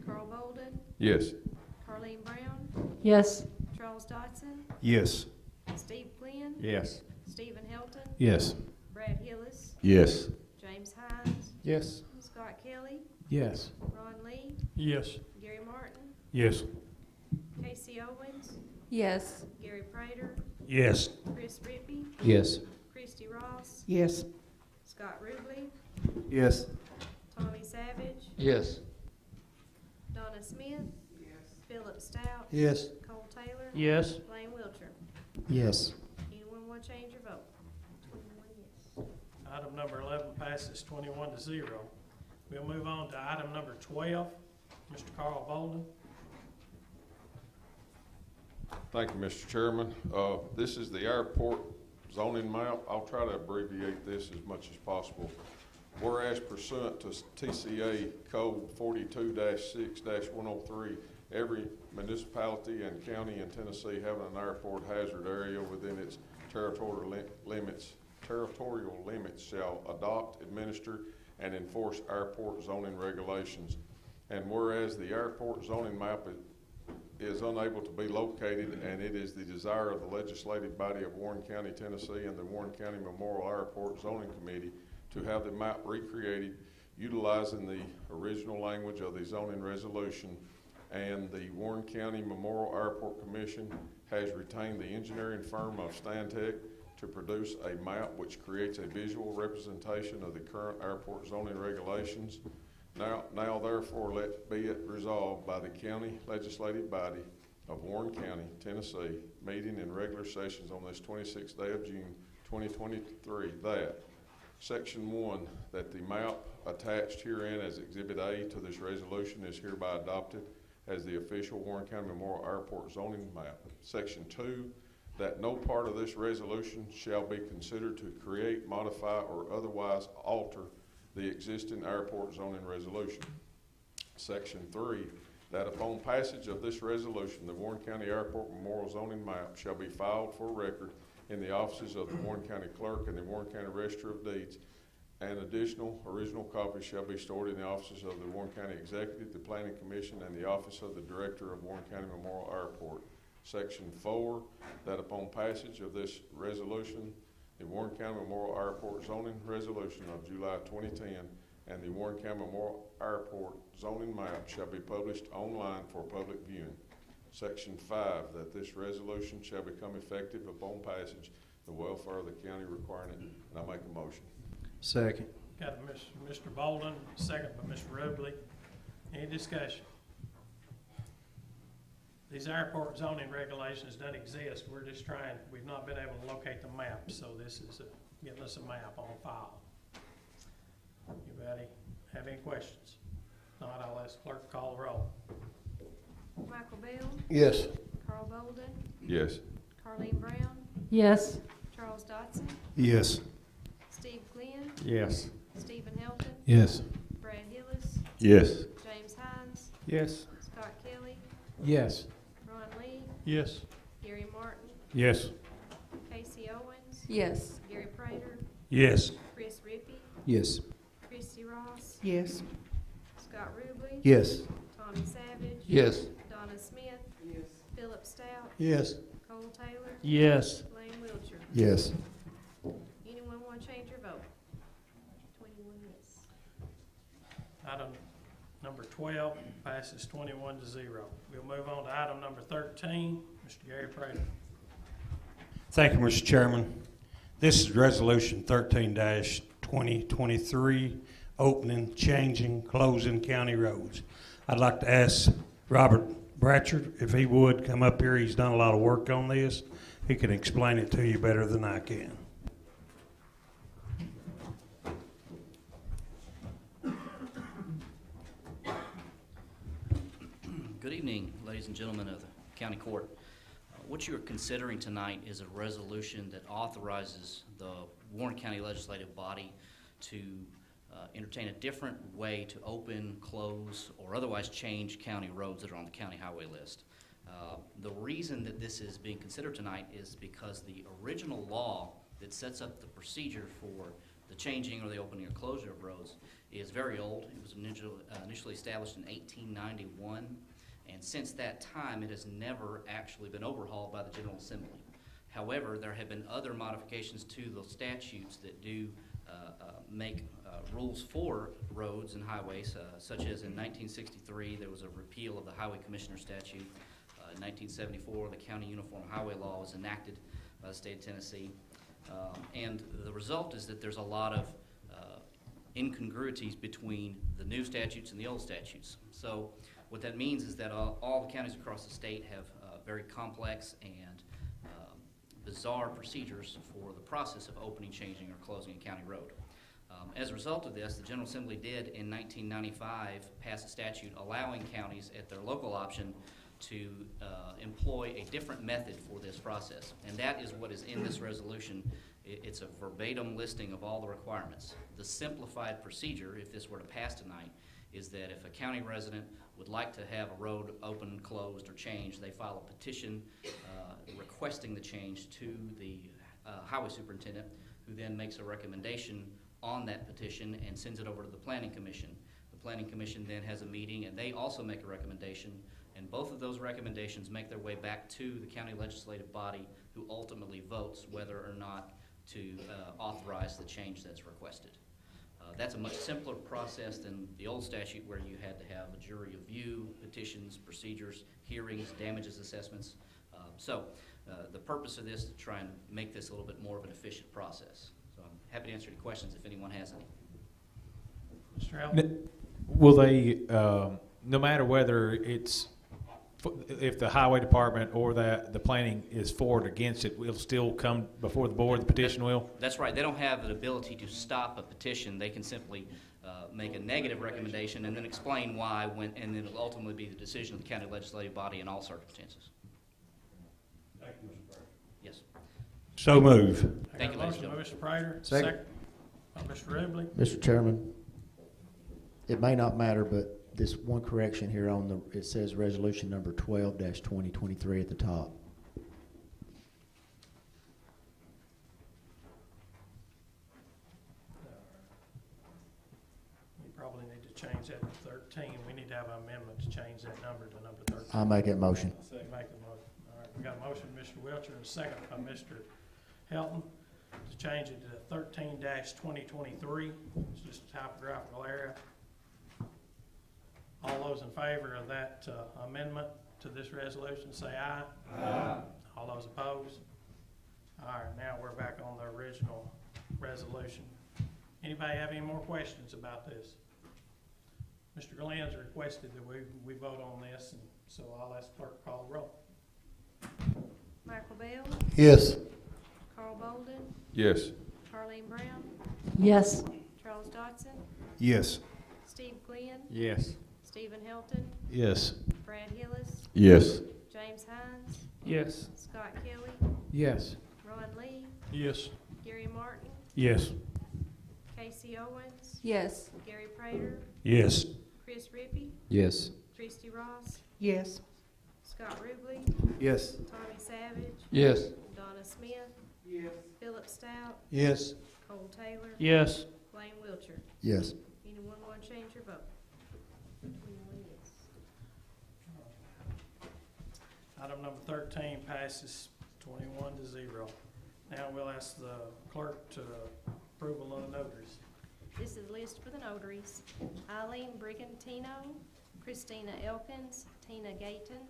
Carl Bolden, Yes. Carleen Brown, Yes. Charles Dodson, Yes. Steve Glenn, Yes. Stephen Helton, Yes. Brad Hillis, Yes. James Hines, Yes. Scott Kelly, Yes. Ron Lee, Yes. Gary Martin, Yes. Casey Owens, Yes. Gary Prater, Yes. Chris Rippey, Yes. Christy Ross, Yes. Scott Ruble, Yes. Tommy Savage, Yes. Donna Smith, Philip Stout, Yes. Cole Taylor, Yes. Blaine Wiltshire. Yes. Anyone want to change your vote? 21 yes. Item number 11 passes 21-0. We'll move on to item number 12. Mr. Carl Bolden. Thank you, Mr. Chairman. This is the airport zoning map. I'll try to abbreviate this as much as possible. Whereas pursuant to TCA Code 42-6-103, every municipality and county in Tennessee having an airport hazard area within its territorial limits shall adopt, administer, and enforce airport zoning regulations. And whereas the airport zoning map is unable to be located, and it is the desire of the legislative body of Warren County, Tennessee, and the Warren County Memorial Airport Zoning Committee to have the map recreated utilizing the original language of the zoning resolution, and the Warren County Memorial Airport Commission has retained the engineering firm of Stantec to produce a map which creates a visual representation of the current airport zoning regulations. Now therefore let be it resolved by the county legislative body of Warren County, Tennessee, meeting in regular sessions on this 26th day of June 2023, that Section 1, that the map attached herein as Exhibit A to this resolution is hereby adopted as the official Warren County Memorial Airport zoning map. Section 2, that no part of this resolution shall be considered to create, modify, or otherwise alter the existing airport zoning resolution. Section 3, that upon passage of this resolution, the Warren County Airport Memorial zoning map shall be filed for record in the offices of the Warren County Clerk and the Warren County Register of Deeds, and additional original copies shall be stored in the offices of the Warren County Executive, the Planning Commission, and the Office of the Director of Warren County Memorial Airport. Section 4, that upon passage of this resolution, the Warren County Memorial Airport zoning resolution of July 2010 and the Warren County Memorial Airport zoning map shall be published online for public viewing. Section 5, that this resolution shall become effective upon passage, the welfare of the county requiring it. And I make a motion. Second. Got a Mr. Bolden, second by Mr. Rubley. Any discussion? These airport zoning regulations don't exist. We're just trying, we've not been able to locate the map, so this is getting us a map on file. Anybody have any questions? If not, I'll ask clerk to call the roll. Michael Bell. Yes. Carl Bolden. Yes. Carleen Brown. Yes. Charles Dodson. Yes. Steve Glenn. Yes. Stephen Helton. Yes. Brad Hillis. Yes. James Hines. Yes. Scott Kelly. Yes. Ron Lee. Yes. Gary Martin. Yes. Casey Owens. Yes. Gary Prater. Yes. Chris Rippey. Yes. Christy Ross. Yes. Scott Ruble. Yes. Tommy Savage. Yes. Donna Smith. Yes. Philip Stout. Yes. Cole Taylor. Yes. Lane Wiltshire. Yes. Anyone want to change your vote? 21 yes. Item number 12 passes 21 to 0. We'll move on to item number 13. Mr. Gary Prater. Thank you, Mr. Chairman. This is Resolution 13-2023, opening, changing, closing county roads. I'd like to ask Robert Bratchard if he would come up here. He's done a lot of work on this. He can explain it to you better than I can. Good evening, ladies and gentlemen of the County Court. What you are considering tonight is a resolution that authorizes the Warren County Legislative Body to entertain a different way to open, close, or otherwise change county roads that are on the county highway list. The reason that this is being considered tonight is because the original law that sets up the procedure for the changing or the opening or closure of roads is very old. It was initially established in 1891. And since that time, it has never actually been overhauled by the General Assembly. However, there have been other modifications to those statutes that do make rules for roads and highways, such as in 1963, there was a repeal of the Highway Commissioner statute. In 1974, the County Uniform Highway Law was enacted by the state of Tennessee. And the result is that there's a lot of incongruities between the new statutes and the old statutes. So what that means is that all the counties across the state have very complex and bizarre procedures for the process of opening, changing, or closing a county road. As a result of this, the General Assembly did in 1995 pass a statute allowing counties at their local option to employ a different method for this process. And that is what is in this resolution. It's a verbatim listing of all the requirements. The simplified procedure, if this were to pass tonight, is that if a county resident would like to have a road open, closed, or changed, they file a petition requesting the change to the highway superintendent, who then makes a recommendation on that petition and sends it over to the Planning Commission. The Planning Commission then has a meeting, and they also make a recommendation, and both of those recommendations make their way back to the county legislative body, who ultimately votes whether or not to authorize the change that's requested. That's a much simpler process than the old statute where you had to have a jury of view, petitions, procedures, hearings, damages assessments. The purpose of this is to try and make this a little bit more of an efficient process. So I'm happy to answer any questions if anyone has any. Mr. Allen? Will they, no matter whether it's, if the highway department or the planning is for or against it, will still come before the board, the petition will? That's right. They don't have the ability to stop a petition. They can simply make a negative recommendation and then explain why, and then it'll ultimately be the decision of the county legislative body in all circumstances. Thank you, Mr. Prater. Yes. So move. Thank you, ladies and Motion by gentlemen. Mr. Prater. Second. By Mr. Rubley. Mr. Chairman, it may not matter, but this one correction here on the, it says resolution number 12-2023 at the top. You probably need to change that to 13. We need to have an amendment to change that number to number 13. I'll make that motion. Make a motion. All right, we got a motion, Mr. Wiltshire, and a second by Mr. Helton to change it to 13-2023. It's just a typographical error. All those in favor of that amendment to this resolution, say aye. Aye. All those opposed? All right, now we're back on the original resolution. Anybody have any more questions about this? Mr. Glenn's requested that we vote on this, and so I'll ask the clerk to call the roll. Michael Bell, Yes. Carl Bolden, Yes. Carleen Brown, Yes. Charles Dodson, Yes. Steve Glenn, Yes. Stephen Helton, Yes. Brad Hillis, Yes. James Hines, Yes. Scott Kelly, Yes. Ron Lee, Yes. Gary Martin, Yes. Casey Owens, Yes. Gary Prater, Yes. Chris Rippey, Yes. Christy Ross, Yes. Scott Ruble, Yes. Tommy Savage, Yes. Donna Smith, Yes. Philip Stout, Yes. Cole Taylor, Yes. Blaine Wiltshire. Yes. Anyone want to change your vote? 21 yes. Item number 13 passes 21-0. Now we'll ask the clerk to approval of the notaries. This is a list for the notaries. Eileen Brigantino, Christina Elkins, Tina Gayton,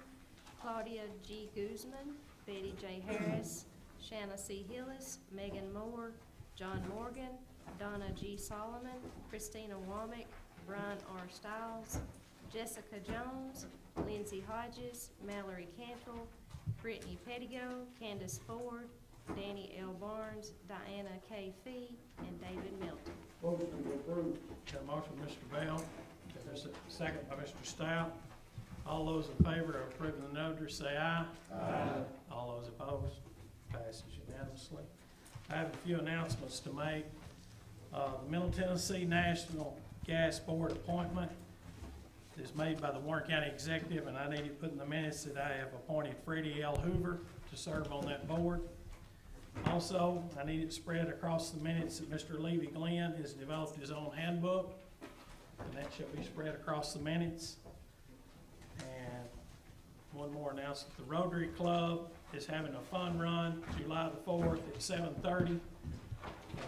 Claudia G. Guzman, Betty J. Harris, Shanna C. Hillis, Megan Moore, John Morgan, Donna G. Solomon, Christina Womack, Brian R. Stiles, Jessica Jones, Lindsay Hodges, Mallory Cantrell, Brittany Pettigo, Candace Ford, Danny L. Barnes, Diana K. Fee, and David Milton. Motion approved. Got a motion from Mr. Bell. There's a second by Mr. Stout. All those in favor of approving the notary say aye. Aye. All those opposed? Passes unanimously. I have a few announcements to make. The Middle Tennessee National Gas Board appointment is made by the Warren County Executive, and I need it put in the minutes that I have appointed Freddie L. Hoover to serve on that board. Also, I need it spread across the minutes that Mr. Levy Glenn has developed his own handbook, and that shall be spread across the minutes. And one more announcement, the Rotary Club is having a fun run July the 4th at 7:30.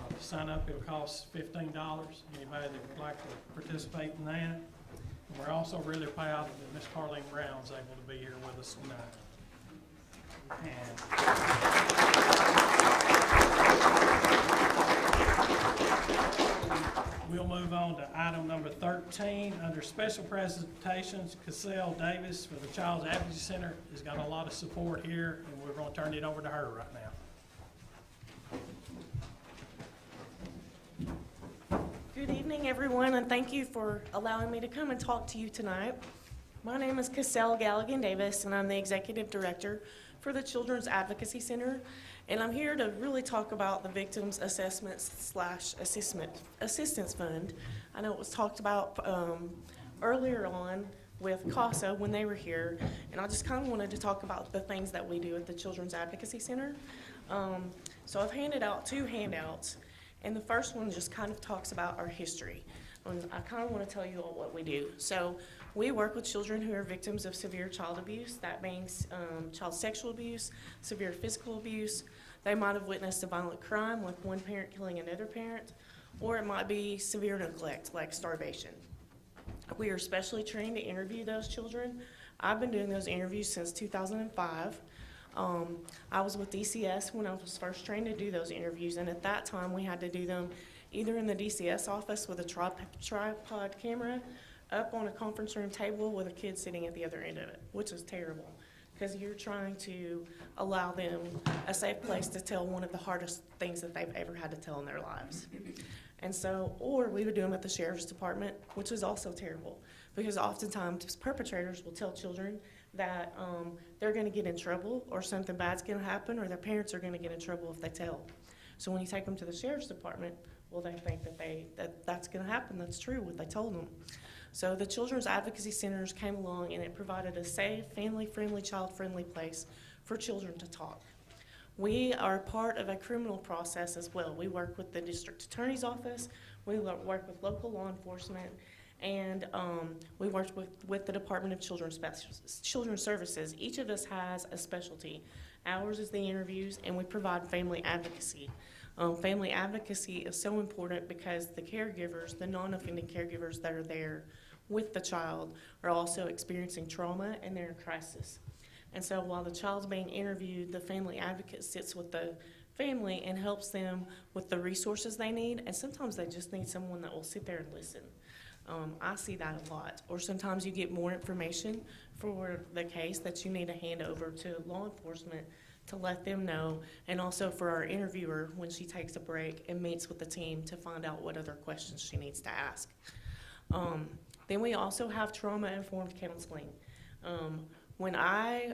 To sign up, it'll cost $15. Anybody that would like to participate in that. And we're also really proud that Miss Carleen Brown's able to be here with us tonight. We'll move on to item number 13. Under special presentations, Cassell Davis for the Child Advocacy Center has got a lot of support here, and we're going to turn it over to her right now. Good evening, everyone, and thank you for allowing me to come and talk to you tonight. My name is Cassell Galligan Davis, and I'm the Executive Director for the Children's Advocacy Center, and I'm here to really talk about the Victims Assessments / Assistance Fund. I know it was talked about earlier on with CASA when they were here, and I just kind of wanted to talk about the things that we do at the Children's Advocacy Center. So I've handed out 2 handouts, and the first one just kind of talks about our history. And I kind of want to tell you all what we do. So we work with children who are victims of severe child abuse. That means child sexual abuse, severe physical abuse. They might have witnessed a violent crime, like one parent killing another parent, or it might be severe neglect, like starvation. We are specially trained to interview those children. I've been doing those interviews since 2005. I was with DCS when I was first trained to do those interviews, and at that time we had to do them either in the DCS office with a tripod camera up on a conference room table with a kid sitting at the other end of it, which is terrible because you're trying to allow them a safe place to tell one of the hardest things that they've ever had to tell in their lives. And so, or we would do them at the sheriff's department, which is also terrible because oftentimes perpetrators will tell children that they're going to get in trouble or something bad's going to happen or their parents are going to get in trouble if they tell. So when you take them to the sheriff's department, well, they think that that's going to happen. That's true, what they told them. So the Children's Advocacy Centers came along and it provided a safe, family-friendly, child-friendly place for children to talk. We are part of a criminal process as well. We work with the district attorney's office, we work with local law enforcement, and we work with the Department of Children's Services. Each of us has a specialty. Ours is the interviews, and we provide family advocacy. Family advocacy is so important because the caregivers, the non-offending caregivers that are there with the child are also experiencing trauma and they're in crisis. And so while the child's being interviewed, the family advocate sits with the family and helps them with the resources they need, and sometimes they just need someone that will sit there and listen. I see that a lot. Or sometimes you get more information for the case that you need to hand over to law enforcement to let them know, and also for our interviewer when she takes a break and meets with the team to find out what other questions she needs to ask. Then we also have trauma-informed counseling. When I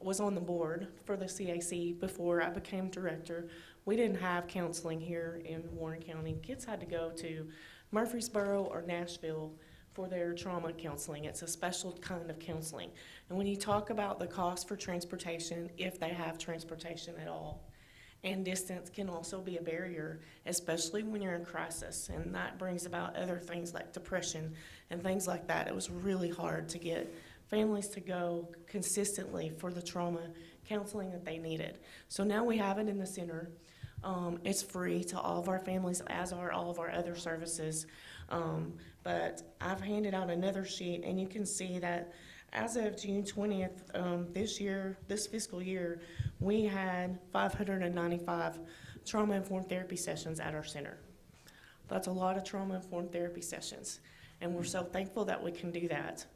was on the board for the CAC before I became director, we didn't have counseling here in Warren County. Kids had to go to Murfreesboro or Nashville for their trauma counseling. It's a special kind of counseling. And when you talk about the cost for transportation, if they have transportation at all, and distance can also be a barrier, especially when you're in crisis, and that brings about other things like depression and things like that. It was really hard to get families to go consistently for the trauma counseling that they needed. So now we have it in the center. It's free to all of our families, as are all of our other services. But I've handed out another sheet, and you can see that as of June 20th this fiscal year, we had 595 trauma-informed therapy sessions at our center. That's a lot of trauma-informed therapy sessions, and we're so thankful that we can do that.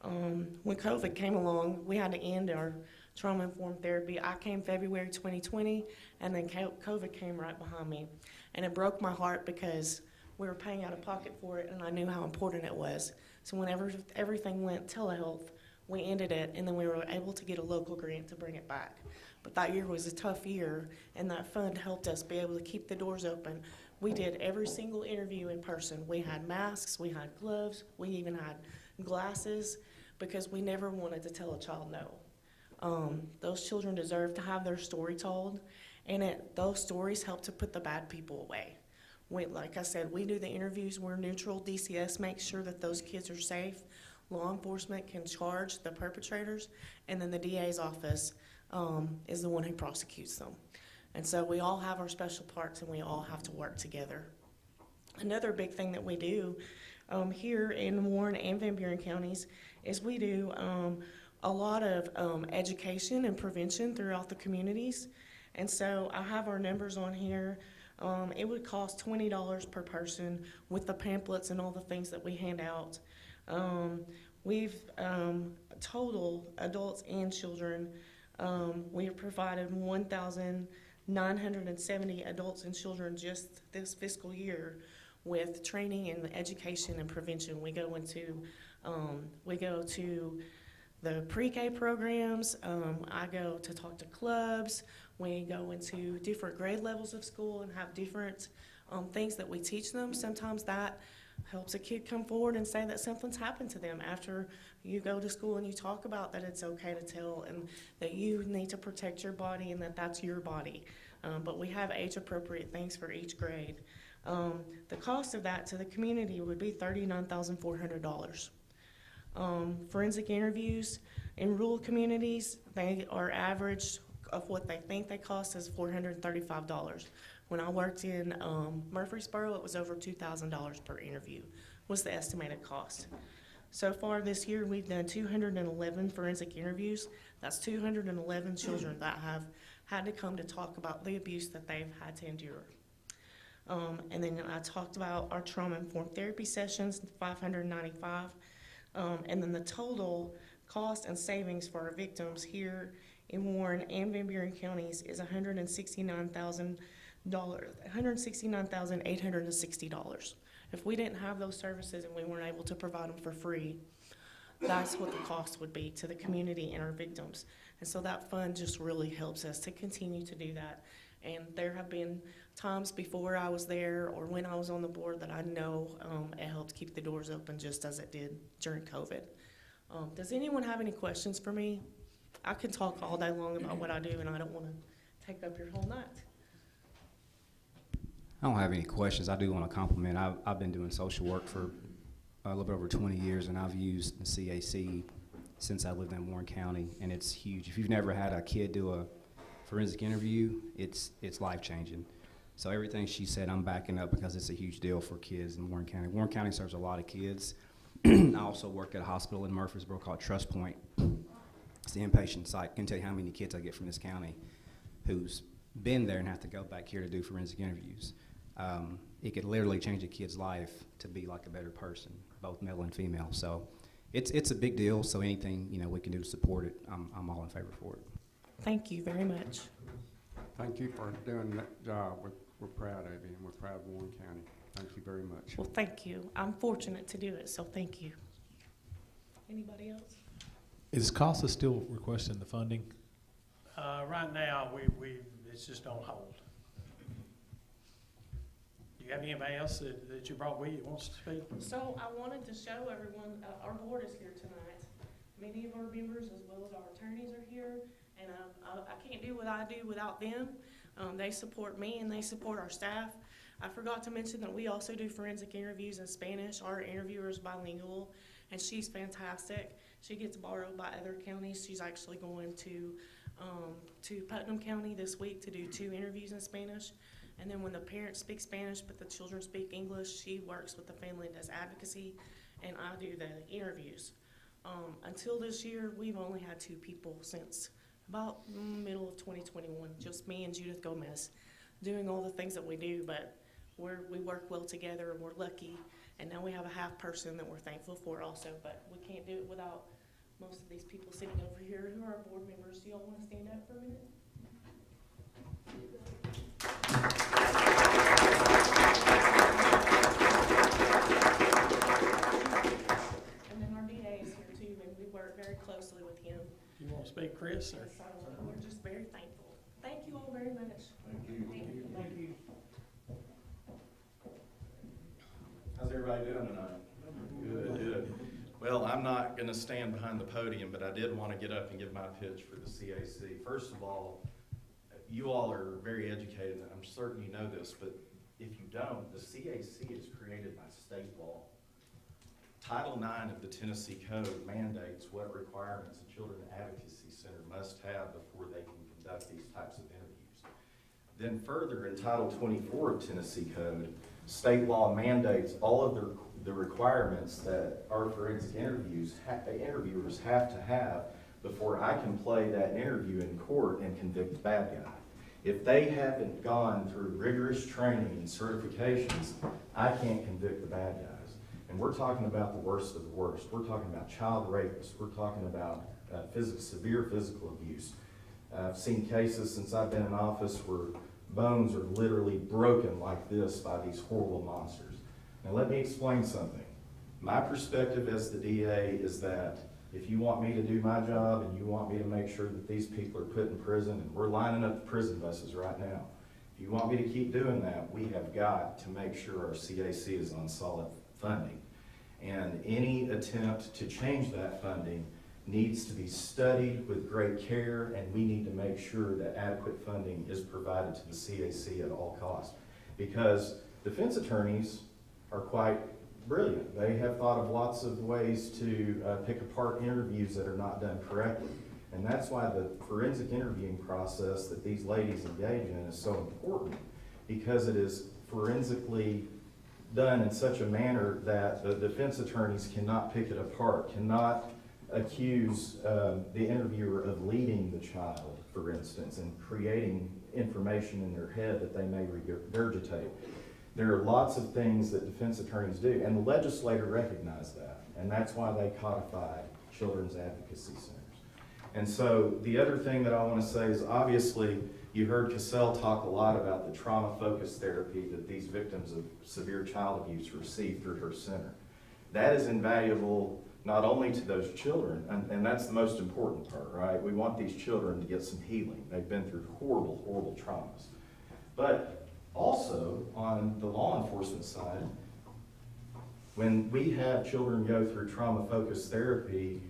When COVID came along, we had to end our trauma-informed therapy. I came February 2020, and then COVID came right behind me. And it broke my heart because we were paying out of pocket for it, and I knew how important it was. So whenever everything went telehealth, we ended it, and then we were able to get a local grant to bring it back. But that year was a tough year, and that fund helped us be able to keep the doors open. We did every single interview in person. We had masks, we had gloves, we even had glasses, because we never wanted to tell a child no. Those children deserve to have their story told, and those stories help to put the bad people away. Like I said, we do the interviews, we're neutral. DCS makes sure that those kids are safe. Law enforcement can charge the perpetrators, and then the DA's office is the one who prosecutes them. And so we all have our special parts, and we all have to work together. Another big thing that we do here in Warren and Van Buren counties is we do a lot of education and prevention throughout the communities. And so I have our numbers on here. It would cost $20 per person with the pamphlets and all the things that we hand out. We've total adults and children, we have provided 1,970 adults and children just this fiscal year with training and education and prevention. We go to the pre-K programs. I go to talk to clubs. We go into different grade levels of school and have different things that we teach them. Sometimes that helps a kid come forward and say that something's happened to them after you go to school and you talk about that it's okay to tell and that you need to protect your body and that that's your body. But we have age-appropriate things for each grade. The cost of that to the community would be $39,400. Forensic interviews in rural communities, they are averaged of what they think they cost is $435. When I worked in Murfreesboro, it was over $2,000 per interview was the estimated cost. So far this year, we've done 211 forensic interviews. That's 211 children that have had to come to talk about the abuse that they've had to endure. And then I talked about our trauma-informed therapy sessions, 595. And then the total cost and savings for our victims here in Warren and Van Buren counties is $169,860. If we didn't have those services and we weren't able to provide them for free, that's what the cost would be to the community and our victims. And so that fund just really helps us to continue to do that. And there have been times before I was there or when I was on the board that I know it helped keep the doors open just as it did during COVID. Does anyone have any questions for me? I can talk all day long about what I do, and I don't want to take up your whole night. I don't have any questions. I do want to compliment. I've been doing social work for a little bit over 20 years, and I've used the CAC since I lived in Warren County, and it's huge. If you've never had a kid do a forensic interview, it's life-changing. So everything she said, I'm backing up because it's a huge deal for kids in Warren County. Warren County serves a lot of kids. I also work at a hospital in Murfreesboro called Trust Point. It's the inpatient site. I can tell you how many kids I get from this county who's been there and have to go back here to do forensic interviews. It could literally change a kid's life to be like a better person, both male and female. So it's a big deal. So anything we can do to support it, I'm all in favor for it. Thank you very much. Thank you for doing that job. We're proud of you, and we're proud of Warren County. Thank you very much. Well, thank you. I'm fortunate to do it, so thank you. Anybody else? Is CASA still requesting the funding? Right now, it's just on hold. Do you have anybody else that you brought with you wants to speak? So I wanted to show everyone, our board is here tonight. Many of our members as well as our attorneys are here, and I can't do what I do without them. They support me and they support our staff. I forgot to mention that we also do forensic interviews in Spanish. Our interviewer is bilingual, and she's fantastic. She gets borrowed by other counties. She's actually going to Putnam County this week to do 2 interviews in Spanish. And then when the parents speak Spanish but the children speak English, she works with the family and does advocacy, and I do the interviews. Until this year, we've only had 2 people since about middle of 2021, just me and Judith Gomez, doing all the things that we do, but we work well together, and we're lucky. And now we have a half person that we're thankful for also, but we can't do it without most of these people sitting over here who are our board members. Do y'all want to stand up for a minute? And then our DA is here too, and we work very closely with him. You want to speak, Chris? Or? Yes, we're just very thankful. Thank you all very much. Thank you. Thank you. How's everybody doing tonight? Good, good. Well, I'm not going to stand behind the podium, but I did want to get up and give my pitch for the CAC. First of all, you all are very educated, and I'm certain you know this, but if you don't, the CAC is created by state law. Title IX of the Tennessee Code mandates what requirements a Children Advocacy Center must have before they can conduct these types of interviews. Then further, in Title 24 of Tennessee Code, state law mandates all of the requirements that our forensic interviewers have to have before I can play that interview in court and convict the bad guy. If they haven't gone through rigorous training and certifications, I can't convict the bad guys. And we're talking about the worst of the worst. We're talking about child rapists. We're talking about severe physical abuse. I've seen cases since I've been in office where bones are literally broken like this by these horrible monsters. Now let me explain something. My perspective as the DA is that if you want me to do my job and you want me to make sure that these people are put in prison, and we're lining up the prison buses right now, if you want me to keep doing that, we have got to make sure our CAC is on solid funding. And any attempt to change that funding needs to be studied with great care, and we need to make sure that adequate funding is provided to the CAC at all costs. Because defense attorneys are quite brilliant. They have thought of lots of ways to pick apart interviews that are not done correctly. And that's why the forensic interviewing process that these ladies engage in is so important, because it is forensically done in such a manner that the defense attorneys cannot pick it apart, cannot accuse the interviewer of leading the child, for instance, and creating information in their head that they may regurgitate. There are lots of things that defense attorneys do, and the legislator recognized that, and that's why they codified children's advocacy centers. And so the other thing that I want to say is, obviously, you heard Cassell talk a lot about the trauma-focused therapy that these victims of severe child abuse receive through her center. That is invaluable not only to those children, and that's the most important part, right? We want these children to get some healing. They've been through horrible, horrible traumas. But also, on the law enforcement side, when we have children go through trauma-focused therapy,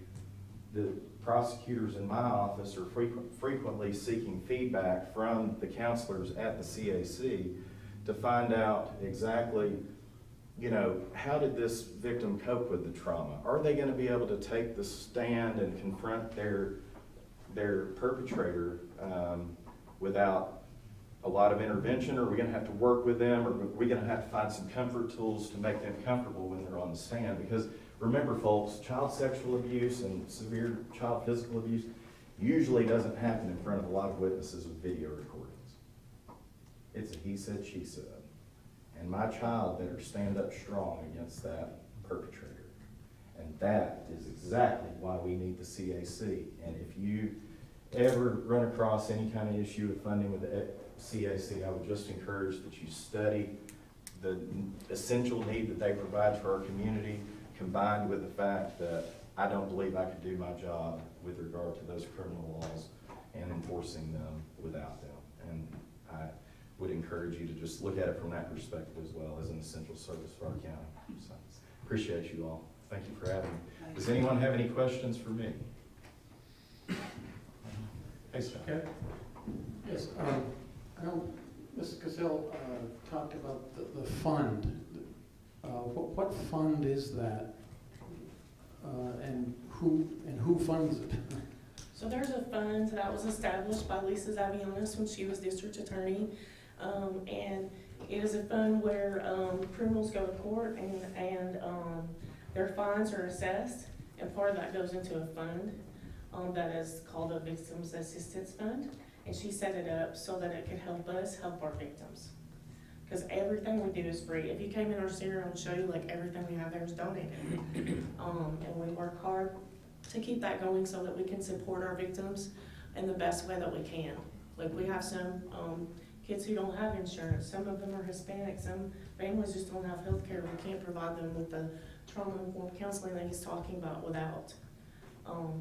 the prosecutors in my office are frequently seeking feedback from the counselors at the CAC to find out exactly, you know, how did this victim cope with the trauma? Are they going to be able to take the stand and confront their perpetrator without a lot of intervention? Or are we going to have to work with them? Or are we going to have to find some comfort tools to make them comfortable when they're on the stand? Because remember, folks, child sexual abuse and severe child physical abuse usually doesn't happen in front of a lot of witnesses with video recordings. It's a he said, she said. And my child better stand up strong against that perpetrator. And that is exactly why we need the CAC. And if you ever run across any kind of issue with funding with the CAC, I would just encourage that you study the essential need that they provide to our community, combined with the fact that I don't believe I could do my job with regard to those criminal laws and enforcing them without them. And I would encourage you to just look at it from that perspective as well, as an essential service for our county. So, appreciate you all. Thank you for having me. Does anyone have any questions for me? Hey, Scott. Okay. Yes, I know Mr. Cassell talked about the fund. What fund is that? And who funds it? So there's a fund that was established by Lisa Zavionis when she was district attorney. And it is a fund where criminals go to court and their fines are assessed, and part of that goes into a fund that is called a Victims Assistance Fund. And she set it up so that it could help us help our victims. Because everything we do is free. If you came in our center, I would show you like everything we have there is donated. And we work hard to keep that going so that we can support our victims in the best way that we can. Like we have some kids who don't have insurance. Some of them are Hispanic. Some families just don't have health care. We can't provide them with the trauma-informed counseling that he's talking about without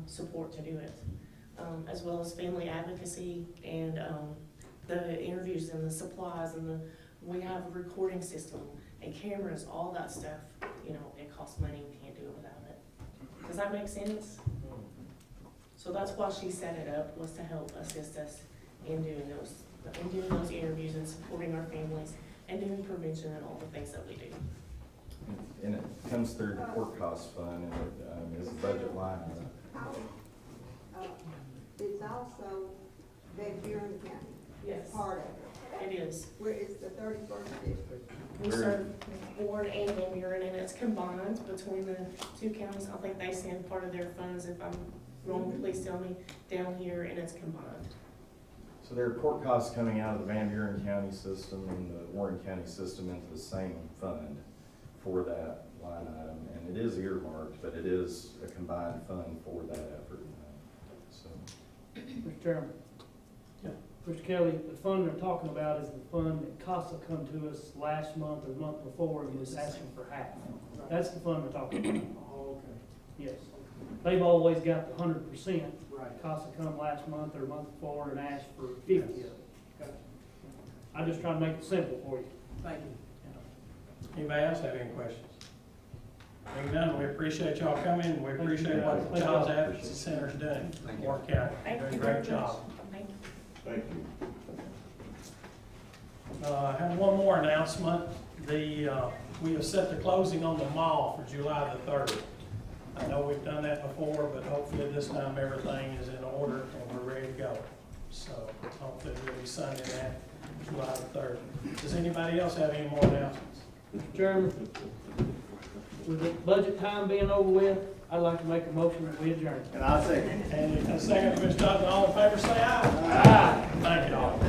support to do it. As well as family advocacy and the interviews and the supplies and we have a recording system and cameras, all that stuff. You know, it costs money. We can't do it without it. Does that make sense? So that's why she set it up, was to help assist us in doing those interviews and supporting our families and doing prevention and all the things that we do. And it comes through the court cost fund and it is a budget line. It's also Van Buren County. Yes. Part of it. It is. Where is the 31st district? We serve Ward and Van Buren, and it's combined between the two counties. I think they send part of their funds, if I'm wrong, please tell me, down here, and it's combined. So there are court costs coming out of the Van Buren County system and the Warren County system into the same fund for that line item. And it is earmarked, but it is a combined fund for that effort. So. Mr. Chairman. Yeah. Mr. Kelly, the fund they're talking about is the fund that CASA come to us last month or the month before and was asking for half. That's the fund we're talking about. Oh, okay. Yes. They've always got the 100%. Right. CASA come last month or month before and asked for 50 of it. Okay. I'm just trying to make it simple for you. Thank you. Anybody else have any questions? Being done, we appreciate y'all coming. We appreciate what the Child's Advocacy Center is doing in Warren County. Doing a great job. Thank you. I have one more announcement. We have set the closing on the mall for July the 3rd. I know we've done that before, but hopefully this time everything is in order and we're ready to go. So hopefully we'll be Sunday night. July the 3rd. Does anybody else have any more announcements? Mr. Chairman, with the budget time being over with, I'd like to make a motion that we adjourn. And I'll second. And a second, Mr. Johnson, all in favor, say aye. Aye. Thank you all.